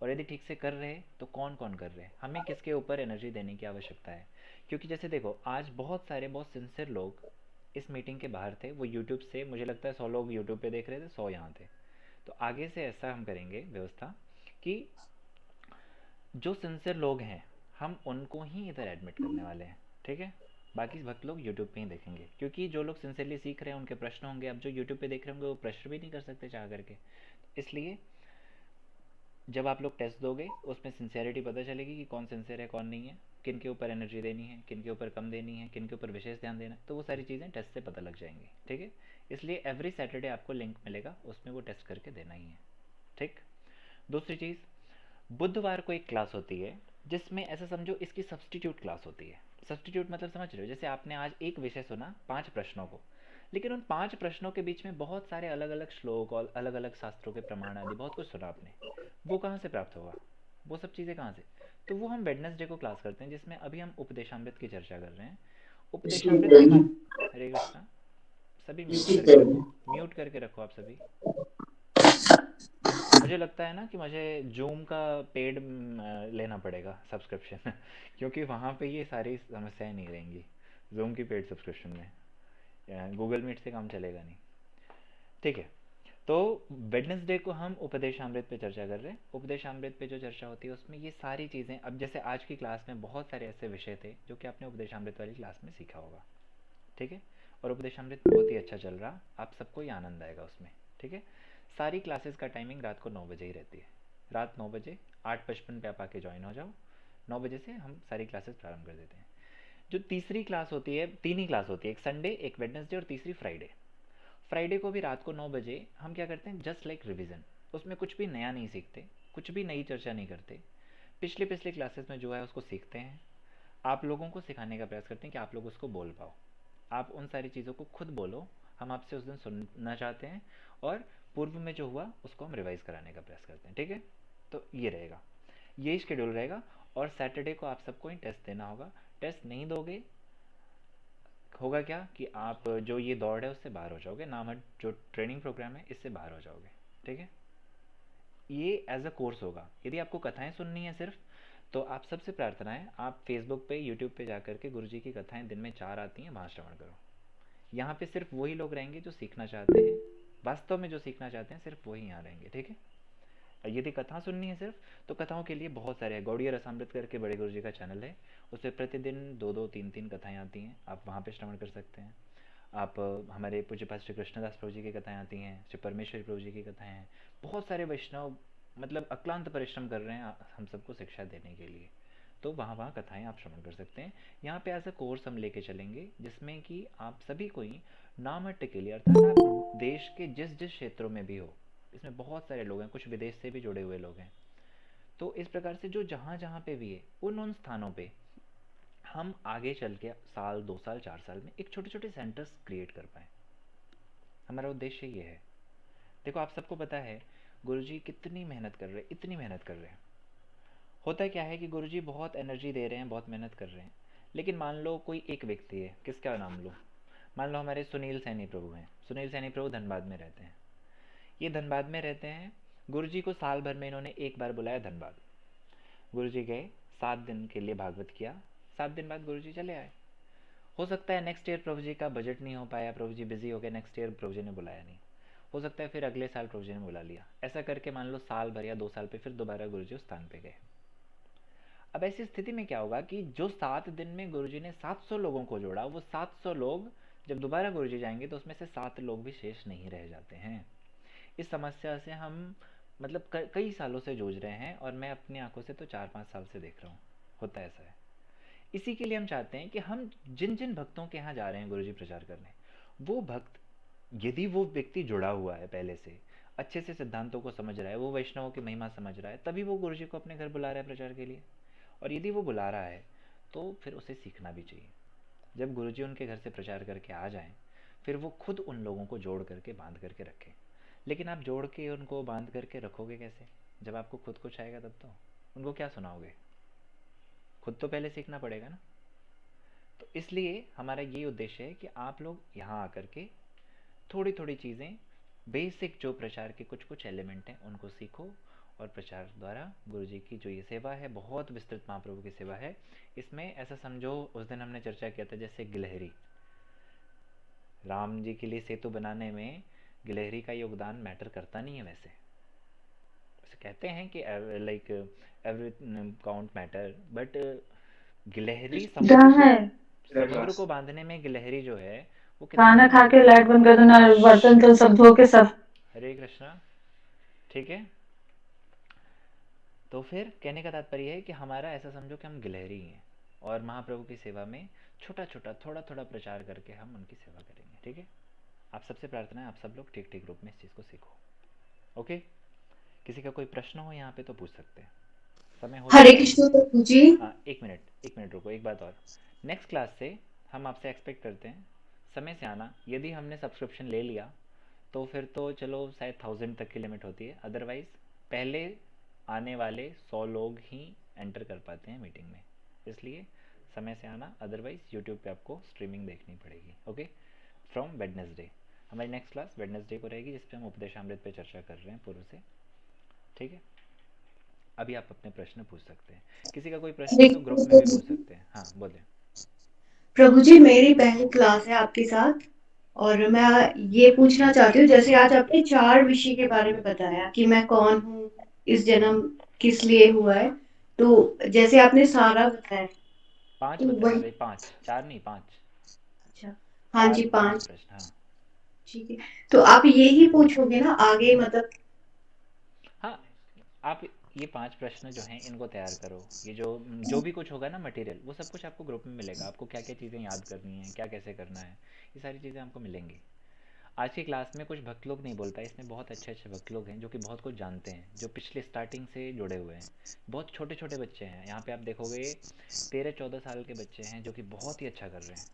और यदि ठीक से कर रहे हैं तो कौन कौन कर रहे हैं, हमें किसके ऊपर एनर्जी देने की आवश्यकता है। क्योंकि जैसे देखो, आज बहुत सिंसियर लोग इस मीटिंग के बाहर थे। वो यूट्यूब से, मुझे लगता है 100 लोग यूट्यूब पे देख रहे थे, 100 यहाँ थे। तो आगे से ऐसा हम करेंगे व्यवस्था कि जो सिंसियर लोग हैं हम उनको ही इधर एडमिट करने वाले हैं। ठीक है, बाकी भक्त लोग यूट्यूब पे ही देखेंगे, क्योंकि जो लोग सिंसियरली सीख रहे हैं उनके प्रश्न होंगे। अब जो यूट्यूब पे देख रहे होंगे वो प्रश्न भी नहीं कर सकते चाह करके। इसलिए जब आप लोग टेस्ट दोगे उसमें सिंसियरिटी पता चलेगी कि कौन सिंसियर है कौन नहीं है, किन के ऊपर एनर्जी देनी है, किन के ऊपर कम देनी है, किन के ऊपर विशेष ध्यान देना है, तो वो सारी चीज़ें टेस्ट से पता लग जाएंगी। ठीक है, इसलिए एवरी सैटरडे आपको लिंक मिलेगा, उसमें वो टेस्ट करके देना ही है। ठीक, दूसरी चीज़, बुधवार को एक क्लास होती है जिसमें ऐसा समझो इसकी सब्स्टिट्यूट क्लास होती है। सब्स्टिट्यूट मतलब समझ रहे हो, जैसे आपने आज एक विषय सुना 5 प्रश्नों को, लेकिन उन 5 प्रश्नों के बीच में बहुत सारे अलग अलग श्लोक और अलग अलग शास्त्रों के प्रमाण आदि बहुत कुछ सुना आपने, वो कहाँ से प्राप्त होगा, वो सब चीज़ें कहाँ से? तो वो हम वेडनेसडे को क्लास करते हैं, जिसमें अभी हम उपदेशामृत की चर्चा कर रहे हैं। उपदेशामृत के हरे कृष्णा, सभी म्यूट करके रखो आप सभी। मुझे लगता है ना कि मुझे जूम का पेड लेना पड़ेगा सब्सक्रिप्शन क्योंकि वहाँ पे ये सारी समस्याएं नहीं रहेंगी जूम की पेड सब्सक्रिप्शन में, गूगल मीट से काम चलेगा नहीं। ठीक है, तो वेडनेसडे को हम उपदेशामृत पे चर्चा कर रहे हैं। उपदेशामृत पे जो चर्चा होती है उसमें ये सारी चीज़ें, अब जैसे आज की क्लास में बहुत सारे ऐसे विषय थे जो कि आपने उपदेशामृत वाली क्लास में सीखा होगा। ठीक है, और उपदेशामृत बहुत ही अच्छा चल रहा, आप सबको ही आनंद आएगा उसमें। ठीक है, सारी क्लासेस का टाइमिंग रात को 9 बजे ही रहती है। रात 9 बजे 8:55 पे आप आके ज्वाइन हो जाओ। 9 बजे से हम सारी क्लासेस प्रारंभ कर देते हैं। जो तीसरी क्लास होती है, 3 ही क्लास होती है, एक संडे, एक वेडनेसडे और तीसरी फ्राइडे। फ्राइडे को भी रात को 9 बजे हम क्या करते हैं, जस्ट लाइक रिवीजन। उसमें कुछ भी नया नहीं सीखते, कुछ भी नई चर्चा नहीं करते, पिछले पिछले क्लासेस में जो है उसको सीखते हैं। आप लोगों को सिखाने का प्रयास करते हैं कि आप लोग उसको बोल पाओ। आप उन सारी चीज़ों को खुद बोलो, हम आपसे उस दिन सुनना चाहते हैं, और पूर्व में जो हुआ उसको हम रिवाइज कराने का प्रयास करते हैं। ठीक है, तो ये रहेगा, यही शेड्यूल रहेगा। और सैटरडे को आप सबको ही टेस्ट देना होगा। टेस्ट नहीं दोगे होगा क्या कि आप जो ये दौड़ है उससे बाहर हो जाओगे, नाम जो ट्रेनिंग प्रोग्राम है इससे बाहर हो जाओगे। ठीक है, ये एज अ कोर्स होगा। यदि आपको कथाएं सुननी है सिर्फ, तो आप सबसे प्रार्थना है आप फेसबुक पे, यूट्यूब पे जाकर के गुरुजी की कथाएं दिन में 4 आती हैं, वहाँ श्रवण करो। यहाँ पे सिर्फ वही लोग रहेंगे जो सीखना चाहते हैं, वास्तव में जो सीखना चाहते हैं सिर्फ वही यहाँ रहेंगे। ठीक है, और यदि कथा सुननी है सिर्फ, तो कथाओं के लिए बहुत सारे हैं। गौड़िया रसामृत करके बड़े गुरुजी का चैनल है, उस पर प्रतिदिन 2-2, 3-3 कथाएं आती हैं, आप वहाँ पे श्रवण कर सकते हैं। आप हमारे पूज्यपाद श्री कृष्णदास प्रभु जी की कथाएं आती हैं, श्री परमेश्वरी प्रभु जी की कथाएं हैं। बहुत सारे वैष्णव मतलब अक्लांत परिश्रम कर रहे हैं हम सबको शिक्षा देने के लिए, तो वहाँ वहाँ कथाएं आप श्रवण कर सकते हैं। यहाँ पे एज अ कोर्स हम लेके चलेंगे, जिसमें कि आप सभी को ही नामट्य के लिए, अर्थात आप देश के जिस जिस क्षेत्रों में भी हो, इसमें बहुत सारे लोग हैं, कुछ विदेश से भी जुड़े हुए लोग हैं, तो इस प्रकार से जो जहाँ जहाँ पे भी है उन स्थानों पे हम आगे चल के साल, 2 साल, 4 साल में एक छोटे छोटे सेंटर्स क्रिएट कर पाएँ। हमारा उद्देश्य ये है। देखो, आप सबको पता है गुरुजी कितनी मेहनत कर रहे हैं, इतनी मेहनत कर रहे हैं। होता क्या है कि गुरुजी बहुत एनर्जी दे रहे हैं, बहुत मेहनत कर रहे हैं, लेकिन मान लो कोई एक व्यक्ति है, किसका नाम लो, मान लो हमारे सुनील सैनी प्रभु हैं। सुनील सैनी प्रभु धनबाद में रहते हैं। ये धनबाद में रहते हैं, गुरुजी को साल भर में इन्होंने एक बार बुलाया धनबाद। गुरुजी गए, 7 दिन के लिए भागवत किया, 7 दिन बाद गुरुजी चले आए। हो सकता है नेक्स्ट ईयर प्रभु जी का बजट नहीं हो पाया, प्रभु जी बिजी हो गए, नेक्स्ट ईयर प्रभु जी ने बुलाया नहीं। हो सकता है फिर अगले साल प्रभु जी ने बुला लिया। ऐसा करके मान लो साल भर या 2 साल पे फिर दोबारा गुरुजी उस स्थान पे गए। अब ऐसी स्थिति में क्या होगा कि जो 7 दिन में गुरुजी ने 700 लोगों को जोड़ा, वो 700 लोग जब दोबारा गुरुजी जाएंगे तो उसमें से 7 लोग भी शेष नहीं रह जाते हैं। इस समस्या से हम मतलब कई सालों से जूझ रहे हैं, और मैं अपनी आंखों से तो 4-5 साल से देख रहा हूँ, होता ऐसा है। इसी के लिए हम चाहते हैं कि हम जिन जिन भक्तों के यहाँ जा रहे हैं गुरुजी प्रचार करने, वो भक्त, यदि वो व्यक्ति जुड़ा हुआ है पहले से, अच्छे से सिद्धांतों को समझ रहा है, वो वैष्णवों की महिमा समझ रहा है, तभी वो गुरुजी को अपने घर बुला रहा है प्रचार के लिए। और यदि वो बुला रहा है तो फिर उसे सीखना भी चाहिए। जब गुरुजी उनके घर से प्रचार करके आ जाएं, फिर वो खुद उन लोगों को जोड़ करके बांध करके रखें। लेकिन आप जोड़ के उनको बांध करके रखोगे कैसे, जब आपको खुद कुछ आएगा तब तो उनको क्या सुनाओगे, खुद तो पहले सीखना पड़ेगा ना। तो इसलिए हमारा ये उद्देश्य है कि आप लोग यहाँ आकर के थोड़ी थोड़ी चीज़ें, बेसिक जो प्रचार के कुछ कुछ एलिमेंट हैं उनको सीखो, और प्रचार द्वारा गुरुजी की जो ये सेवा है, बहुत विस्तृत महाप्रभु की सेवा है। इसमें ऐसा समझो, उस दिन हमने चर्चा किया था जैसे गिलहरी, राम जी के लिए सेतु बनाने में गिलहरी का योगदान मैटर करता नहीं है। वैसे कहते हैं कि like every count matter, but गिलहरी समुद्र को बांधने में गिलहरी जो है वो खाना खा के लाइट बंद कर देना, बर्तन तो सब धो के सब। हरे कृष्णा। ठीक है, तो फिर कहने का तात्पर्य है कि हमारा ऐसा समझो कि हम गिलहरी हैं, और महाप्रभु की सेवा में छोटा छोटा थोड़ा थोड़ा प्रचार करके हम उनकी सेवा करेंगे। ठीक है, आप सबसे प्रार्थना है आप सब लोग ठीक ठीक रूप में इस चीज़ को सीखो। ओके, किसी का कोई प्रश्न हो यहाँ पे तो पूछ सकते हैं, समय हो। हरे कृष्ण जी। हाँ, एक मिनट रुको, एक बात और। नेक्स्ट क्लास से हम आपसे एक्सपेक्ट करते हैं समय से आना, यदि हमने सब्सक्रिप्शन ले लिया तो फिर तो चलो शायद 1000 तक की लिमिट होती है, अदरवाइज़ पहले आने वाले 100 लोग ही एंटर कर पाते हैं मीटिंग में, इसलिए समय से आना, अदरवाइज़ यूट्यूब पे आपको स्ट्रीमिंग देखनी पड़ेगी। Okay, from Wednesday. हमारी नेक्स्ट क्लास वेडनेसडे को रहेगी, जिस पे हम उपदेशामृत पे चर्चा कर रहे हैं पूर्व से। ठीक है, अभी आप अपने प्रश्न पूछ सकते हैं, किसी का कोई प्रश्न है तो ग्रुप में भी पूछ सकते हैं। हाँ बोले। प्रभु जी, मेरी पहली क्लास है आपके साथ और मैं ये पूछना चाहती हूँ, जैसे आज आपने 4 विषय के बारे में बताया कि मैं कौन हूँ, इस जन्म किस लिए हुआ है, तो जैसे आपने सारा बताया 5 तो बताए वही। भाई, 5, 4 नहीं 5। अच्छा, हाँ जी, 5 5। प्रश्न, हाँ। ठीक है, तो आप यही पूछोगे ना आगे, मतलब हाँ, आप ये 5 प्रश्न जो हैं इनको तैयार करो, ये जो जो भी कुछ होगा ना मटेरियल, वो सब कुछ आपको ग्रुप में मिलेगा। आपको क्या क्या चीज़ें याद करनी है, क्या कैसे करना है, ये सारी चीज़ें आपको मिलेंगी। आज की क्लास में कुछ भक्त लोग नहीं बोल पाए, इसमें बहुत अच्छे अच्छे भक्त लोग हैं जो कि बहुत कुछ जानते हैं, जो पिछले स्टार्टिंग से जुड़े हुए हैं। बहुत छोटे छोटे बच्चे हैं, यहाँ पे आप देखोगे 13-14 साल के बच्चे हैं जो कि बहुत ही अच्छा कर रहे हैं,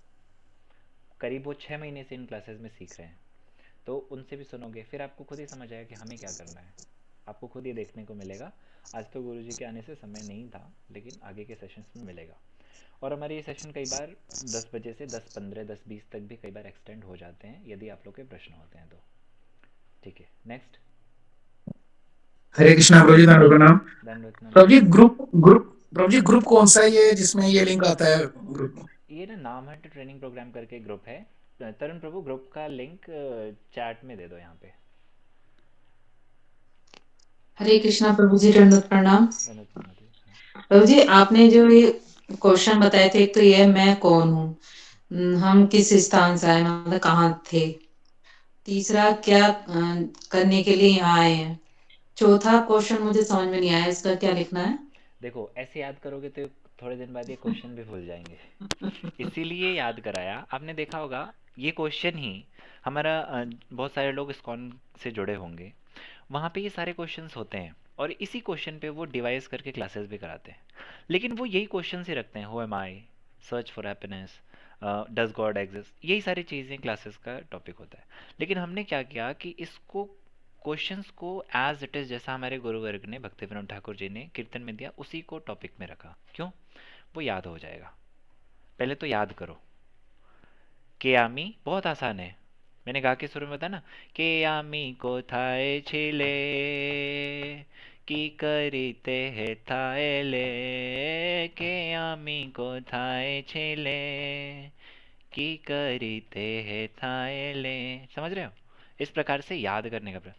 करीब वो 6 महीने से इन क्लासेस में सीख रहे हैं। तो उनसे भी सुनोगे, फिर आपको खुद ही समझ आएगा कि हमें क्या करना है, आपको खुद ही देखने को मिलेगा। आज तो गुरुजी के आने से समय नहीं था, लेकिन आगे के सेशंस में मिलेगा। और हमारे ये सेशन कई बार 10 बजे से 10:15, 10:20 तक भी कई बार एक्सटेंड हो जाते हैं, यदि आप लोग के प्रश्न होते हैं तो। ठीक है, नेक्स्ट। हरे कृष्णा प्रभु जी, धन्यवाद प्रणाम। दंडवत प्रभु जी, नमन। प्रभु जी, ग्रुप कौन सा है ये जिसमें ये लिंक आता है ग्रुप? ये ना नाम हट ट्रेनिंग प्रोग्राम करके ग्रुप है। तरुण प्रभु, ग्रुप का लिंक चैट में दे दो यहाँ पे। हरे कृष्णा प्रभु जी, दंडवत प्रणाम। दंडवत प्रणाम जी, हाँ। प्रभु जी, आपने जो ये क्वेश्चन बताए थे, एक तो ये मैं कौन हूँ, हम किस स्थान से आए, मतलब कहाँ थे, तीसरा क्या करने के लिए यहाँ आए हैं, चौथा क्वेश्चन मुझे समझ में नहीं आया, इसका क्या लिखना है? देखो, ऐसे याद करोगे तो थोड़े दिन बाद ये क्वेश्चन भी भूल जाएंगे, इसीलिए याद कराया। आपने देखा होगा ये क्वेश्चन ही हमारा बहुत सारे लोग इस्कॉन से जुड़े होंगे, वहाँ पे ये सारे क्वेश्चंस होते हैं, और इसी क्वेश्चन पे वो डिवाइस करके क्लासेस भी कराते हैं। लेकिन वो यही क्वेश्चन ही रखते हैं, who am I, search for happiness, does God exist, यही सारी चीज़ें क्लासेस का टॉपिक होता है। लेकिन हमने क्या किया कि इसको क्वेश्चंस को एज इट इज़, जैसा हमारे गुरुवर्ग ने, भक्ति विनोद ठाकुर जी ने कीर्तन में दिया, उसी को टॉपिक में रखा। क्यों? वो याद हो जाएगा। पहले तो याद करो, के आमी बहुत आसान है, मैंने गा के शुरू में बताया ना, के आमी को थाए छिले की करीते है थाए ले, के आमी को थाए छिले की करीते है थाए ले। समझ रहे हो? इस प्रकार से याद करने का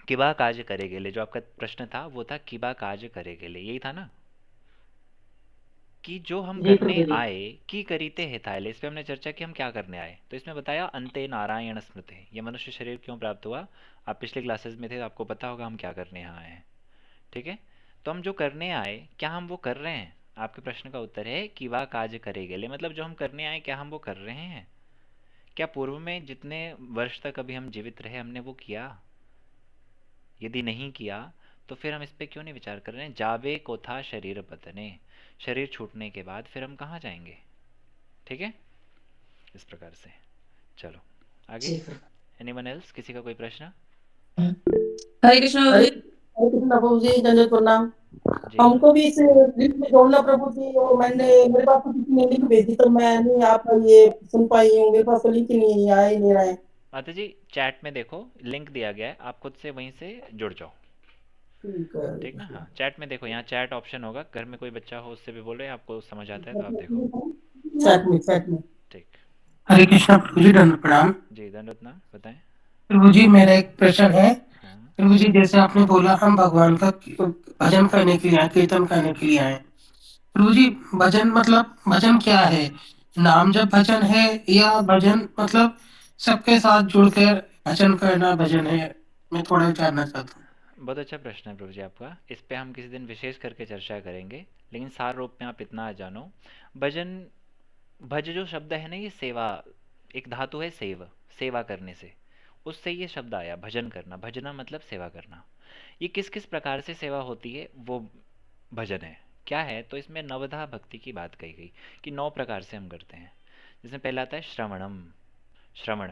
किबा काज करे गेले, जो आपका प्रश्न था वो था किबा काज करे गेले, यही था ना, कि जो हम जी करने प्रभु जी। आए की करीते हेताले, इस पे हमने चर्चा की हम क्या करने आए। तो इसमें बताया अंते नारायण स्मृति, ये मनुष्य शरीर क्यों प्राप्त हुआ। आप पिछले क्लासेस में थे तो आपको पता होगा हम क्या करने यहाँ आए हैं। ठीक है, तो हम जो करने आए, क्या हम वो कर रहे हैं? आपके प्रश्न का उत्तर है कि वह काज करे गेले, मतलब जो हम करने आए क्या हम वो कर रहे हैं? क्या पूर्व में जितने वर्ष तक अभी हम जीवित रहे हमने वो किया? यदि नहीं किया तो फिर हम इस पे क्यों नहीं विचार कर रहे हैं। जावे को था शरीर पतने, शरीर छूटने के बाद फिर हम कहाँ जाएंगे। ठीक है, इस प्रकार से चलो आगे। जी प्रभु। एनीवन एल्स, किसी का कोई प्रश्न? हरे कृष्ण प्रभु जी। हरे कृष्ण प्रभु जी, दंडवत प्रणाम। जी हमको भी इस लिंक में जोड़ना प्रभु जी, और मैंने, मेरे पास तो किसी ने लिंक भेजी तो मैं नहीं आप ये सुन पाई हूँ, मेरे पास तो लिंक ही नहीं है, आ ही नहीं रहा है। माता जी, चैट में देखो लिंक दिया गया है, आप खुद से वहीं से जुड़ जाओ। ठीक है, ठीक ना? हाँ, चैट में देखो, यहाँ चैट ऑप्शन होगा, घर में कोई बच्चा हो उससे भी बोलो, आपको समझ आता है तो आप देखो। चैट में। ठीक। हरे कृष्णा प्रभु जी, दंड प्रणाम। जी दंडवत नाम बताएं। प्रभु जी, मेरा एक प्रश्न है। हाँ प्रभु जी, जैसे आपने बोला हम भगवान का भजन करने के लिए आए, कीर्तन करने के लिए आए। प्रभु जी, भजन मतलब भजन क्या है? नाम जब भजन है, या भजन मतलब सबके साथ जुड़कर भजन करना भजन है? मैं थोड़ा जानना चाहता हूँ। बहुत अच्छा प्रश्न है प्रभु जी आपका, इस पे हम किसी दिन विशेष करके चर्चा करेंगे, लेकिन सार रूप में आप इतना जानो। भजन, भज जो शब्द है ना, ये सेवा, एक धातु है सेव, सेवा करने से, उससे ये शब्द आया भजन करना। भजना मतलब सेवा करना। ये किस किस प्रकार से सेवा होती है वो भजन है। क्या है? तो इसमें नवधा भक्ति की बात कही गई कि 9 प्रकार से हम करते हैं। जिसमें पहला आता है श्रवणम, श्रवण,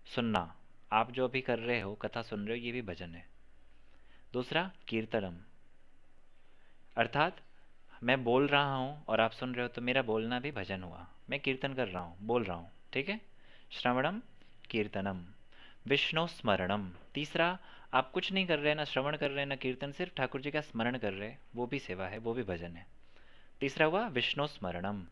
सुनना। आप जो अभी कर रहे हो, कथा सुन रहे हो, ये भी भजन है। दूसरा कीर्तनम, अर्थात मैं बोल रहा हूँ और आप सुन रहे हो, तो मेरा बोलना भी भजन हुआ, मैं कीर्तन कर रहा हूँ, बोल रहा हूँ, ठीक है। श्रवणम कीर्तनम। विष्णु स्मरणम, तीसरा आप कुछ नहीं कर रहे, ना श्रवण कर रहे, ना कीर्तन, सिर्फ ठाकुर जी का स्मरण कर रहे, वो भी सेवा है, वो भी भजन है। तीसरा हुआ विष्णु स्मरणम।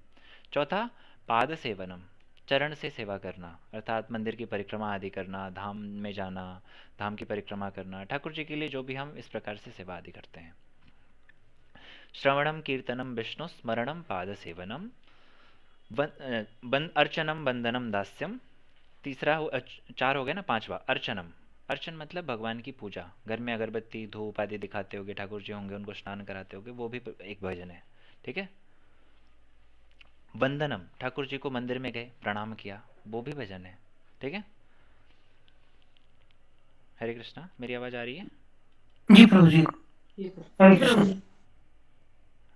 चौथा पाद सेवनम, चरण से सेवा करना, अर्थात मंदिर की परिक्रमा आदि करना, धाम में जाना, धाम की परिक्रमा करना, ठाकुर जी के लिए जो भी हम इस प्रकार से सेवा आदि करते हैं। श्रवणम कीर्तनम विष्णु स्मरणम पाद सेवनम अर्चनम वंदनम दास्यम। तीसरा चार हो गया ना, पांचवा अर्चनम। अर्चन मतलब भगवान की पूजा, घर में अगरबत्ती धूप आदि दिखाते होगे, ठाकुर जी होंगे, उनको स्नान कराते होगे, वो भी एक भजन है, ठीक है। वंदनम, ठाकुर जी को मंदिर में गए, प्रणाम किया, वो भी भजन है, ठीक है। हरे कृष्णा, मेरी आवाज आ रही है? जी प्रभु जी।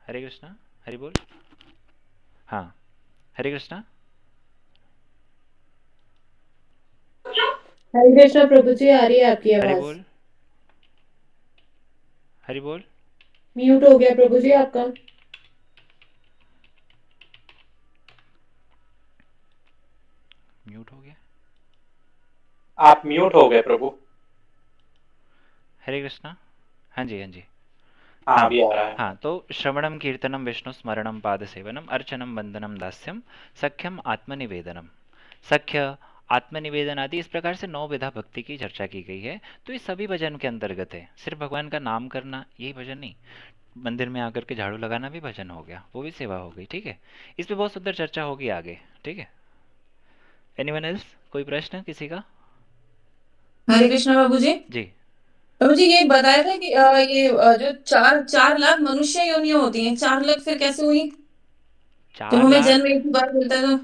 हरे कृष्णा, हरि बोल। हाँ, हरे कृष्णा। हरे कृष्णा प्रभु जी, आ रही है आपकी हरि आवाज। बोल, हरि बोल। म्यूट हो गया प्रभु जी आपका। म्यूट हो गया। आप म्यूट हो गए प्रभु। हरे कृष्णा। हाँ जी, हाँ जी। हाँ, अभी आ रहा है। हाँ, तो श्रवणम कीर्तनम विष्णु स्मरणम पाद सेवनम अर्चनम वंदनम दास्यम सख्यम आत्मनिवेदनम। सख्य, आत्मनिवेदन आदि, इस प्रकार से 9 विधा भक्ति की चर्चा की गई है। तो ये सभी भजन के अंतर्गत है। सिर्फ भगवान का नाम करना यही भजन नहीं, मंदिर में आकर के झाड़ू लगाना भी भजन हो गया, वो भी सेवा हो गई, ठीक है। इस पे बहुत सुंदर चर्चा होगी आगे, ठीक है। एनीवन एल्स, कोई प्रश्न किसी का? हरे कृष्णा प्रभु जी। जी। प्रभु जी ये बताया था कि ये जो 4 लाख मनुष्य योनियां होती हैं, 4 लाख फिर कैसे हुई? जब 4 हमें लाख जन्म एक ही बार मिलता है तो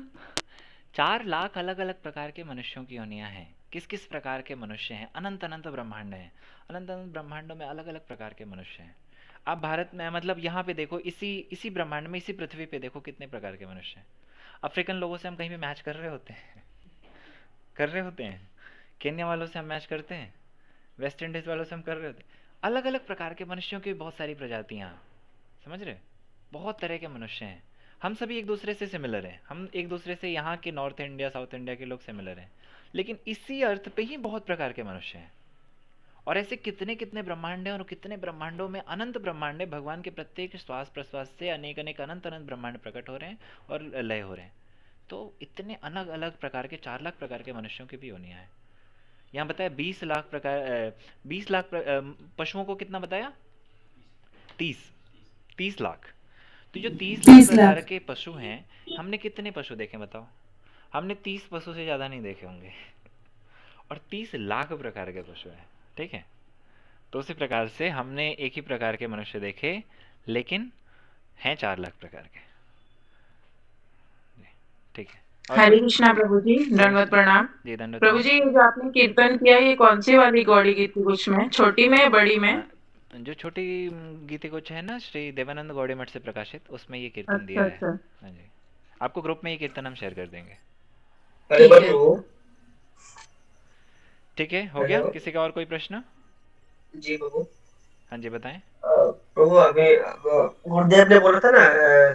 4 लाख अलग अलग प्रकार के मनुष्यों की योनियां हैं। किस किस प्रकार के मनुष्य हैं? अनंत अनंत ब्रह्मांड हैं। अनंत अनंत ब्रह्मांडों में अलग अलग प्रकार के मनुष्य हैं। आप भारत में, मतलब यहाँ पे देखो, इसी ब्रह्मांड में, इसी पृथ्वी पे देखो कितने प्रकार के मनुष्य हैं। अफ्रीकन लोगों से हम कहीं भी मैच कर रहे होते हैं? कर रहे होते हैं? केन्या वालों से हम मैच करते हैं? वेस्ट इंडीज वालों से हम कर रहे होते हैं? अलग अलग प्रकार के मनुष्यों की बहुत सारी प्रजातियाँ, समझ रहे? बहुत तरह के मनुष्य हैं। हम सभी एक दूसरे से सिमिलर हैं। हम एक दूसरे से, यहाँ के नॉर्थ इंडिया साउथ इंडिया के लोग सिमिलर हैं, लेकिन इसी अर्थ पे ही बहुत प्रकार के मनुष्य हैं। और ऐसे कितने कितने ब्रह्मांड हैं, और कितने ब्रह्मांडों में अनंत ब्रह्मांड है। भगवान के प्रत्येक श्वास प्रश्वास से अनेक अनेक अनंत अनंत ब्रह्मांड प्रकट हो रहे हैं और लय हो रहे हैं। तो इतने अलग अलग प्रकार के 4 लाख प्रकार के मनुष्यों की भी योनियां हैं। यहाँ बताया 20 लाख प्रकार, 20 लाख पशुओं को कितना बताया? 30 लाख। तो जो 30 लाख प्रकार के पशु हैं, हमने कितने पशु देखे बताओ? हमने 30 पशु से ज़्यादा नहीं देखे होंगे। और 30 लाख प्रकार के पशु हैं, ठीक है। तो उसी प्रकार से हमने एक ही प्रकार के मनुष्य देखे, लेकिन हैं 4 लाख प्रकार के, ठीक है। हरे कृष्णा प्रभु जी, दंडवत प्रणाम। जी, दंडवत प्रभु जी, जो आपने कीर्तन किया, ये कौन सी वाली गौड़ी गीति कुछ में, छोटी में या बड़ी में? जो छोटी गीति कुछ है ना, श्री देवानंद गौड़ी मठ से प्रकाशित, उसमें ये कीर्तन दिया है। हाँ जी, आपको ग्रुप में ये कीर्तन हम शेयर कर देंगे। ठीक है, हो गया? किसी का और कोई प्रश्न? जी प्रभु। हाँ जी, बताएं। प्रभु, अभी गुरुदेव ने बोला था ना,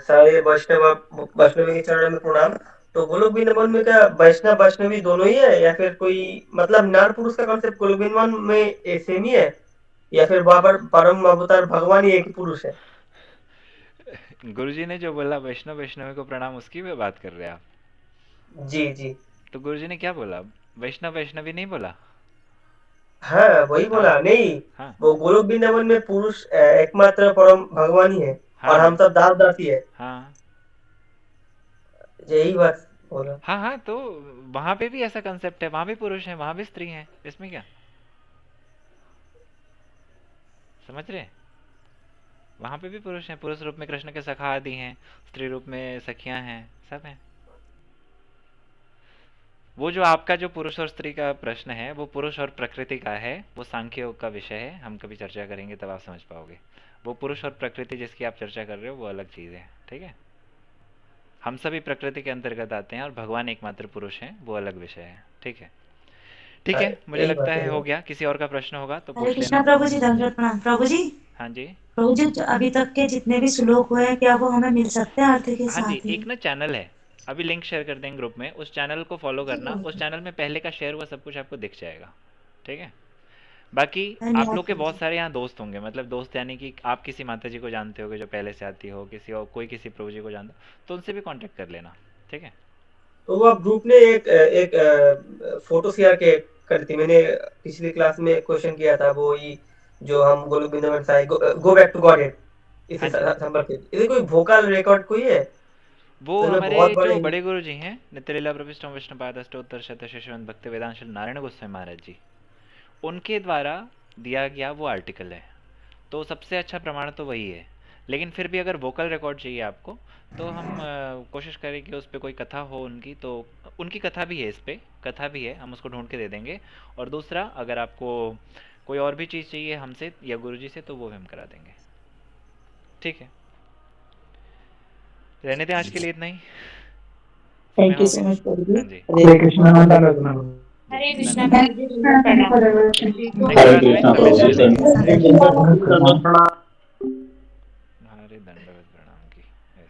सारे वैष्णवी के चरण में प्रणाम। तो गोलोक वृंदावन में क्या वैष्णव वैष्णवी दोनों ही है, या फिर कोई, मतलब नार पुरुष का कॉन्सेप्ट गोलोक वृंदावन में सेम ही है, या फिर वहां पर परम अवतार भगवान ही एक ही पुरुष है? गुरुजी ने जो बोला वैष्णव वैष्णवी को प्रणाम, उसकी भी बात कर रहे हैं आप? जी जी। तो गुरुजी ने क्या बोला? वैष्णव वैष्णवी नहीं बोला? हाँ, वही बोला। नहीं, हाँ। वो गोलोक वृंदावन में पुरुष एकमात्र परम भगवान ही है। हाँ, और हम सब दास दासी है। हाँ, यही बात बोला। हाँ हाँ, तो वहां पे भी ऐसा कंसेप्ट है, वहां भी पुरुष है, वहां भी स्त्री है, इसमें क्या? समझ रहे? वहां पे भी पुरुष हैं, पुरुष रूप में कृष्ण के सखा आदि हैं, स्त्री रूप में सखियां हैं, सब हैं। वो जो आपका जो पुरुष और स्त्री का प्रश्न है, वो पुरुष और प्रकृति का है, वो सांख्य योग का विषय है। हम कभी चर्चा करेंगे तब आप समझ पाओगे। वो पुरुष और प्रकृति जिसकी आप चर्चा कर रहे हो, वो अलग चीज है, ठीक है। हम सभी प्रकृति के अंतर्गत आते हैं और भगवान एकमात्र पुरुष हैं, वो अलग विषय है। ठीक है, ठीक है, मुझे यही लगता बात है है। हो गया। किसी और का प्रश्न होगा तो हरे पूछ कृष्णा लेना। प्रभु जी, दंडवत प्रणाम। प्रभु जी, हाँ जी, प्रभु जी, जो अभी तक के जितने भी श्लोक हुए हैं, क्या वो हमें मिल सकते हैं आरती के हाँ जी, साथ ही? एक ना चैनल है, अभी लिंक शेयर कर देंगे ग्रुप में, उस चैनल को फॉलो करना। उस चैनल में पहले का शेयर हुआ सब कुछ आपको दिख जाएगा। ठीक है, बाकी आप लोग के बहुत सारे यहाँ दोस्त होंगे, मतलब दोस्त यानी कि आप किसी माता जी को जानते होगे जो पहले से आती हो, किसी और कोई किसी प्रभु जी को जानता हो, तो उनसे भी कांटेक्ट कर लेना। ठीक है, तो वो आप ग्रुप ने एक फोटो शेयर कर दी। मैंने पिछली क्लास में क्वेश्चन किया था, वो ही जो हम गोलोक वृंदावन साई गो बैक टू गॉड इसे संपर्कित। इधर कोई वोकल रिकॉर्ड कोई है? वो तो हमारे बहुत जो बड़े बड़े गुरु जी हैं, नित्यलीला प्रविष्टम विष्णुपाद अष्टोत्तर शत शिशुवंत भक्ति वेदांत श्री नारायण गोस्वामी महाराज जी, उनके द्वारा दिया गया वो आर्टिकल है, तो सबसे अच्छा प्रमाण तो वही है। लेकिन फिर भी अगर वोकल रिकॉर्ड चाहिए आपको, तो हम कोशिश करें कि उस पर कोई कथा हो उनकी, तो उनकी कथा भी है, इस पर कथा भी है, हम उसको ढूंढ के दे देंगे। और दूसरा, अगर आपको कोई और भी चीज़ चाहिए हमसे या गुरुजी से, तो वो भी हम करा देंगे। ठीक है, रहने दें आज के लिए इतना ही। थैंक यू सो मच प्रभु जी। हाँ जी, हरे कृष्णा हरे कृष्णा धन्यवाद। प्रभु जी, प्रणाम। नेक्स्ट क्लास में हरे कृष्णा प्रभु जी। हरे कृष्णा।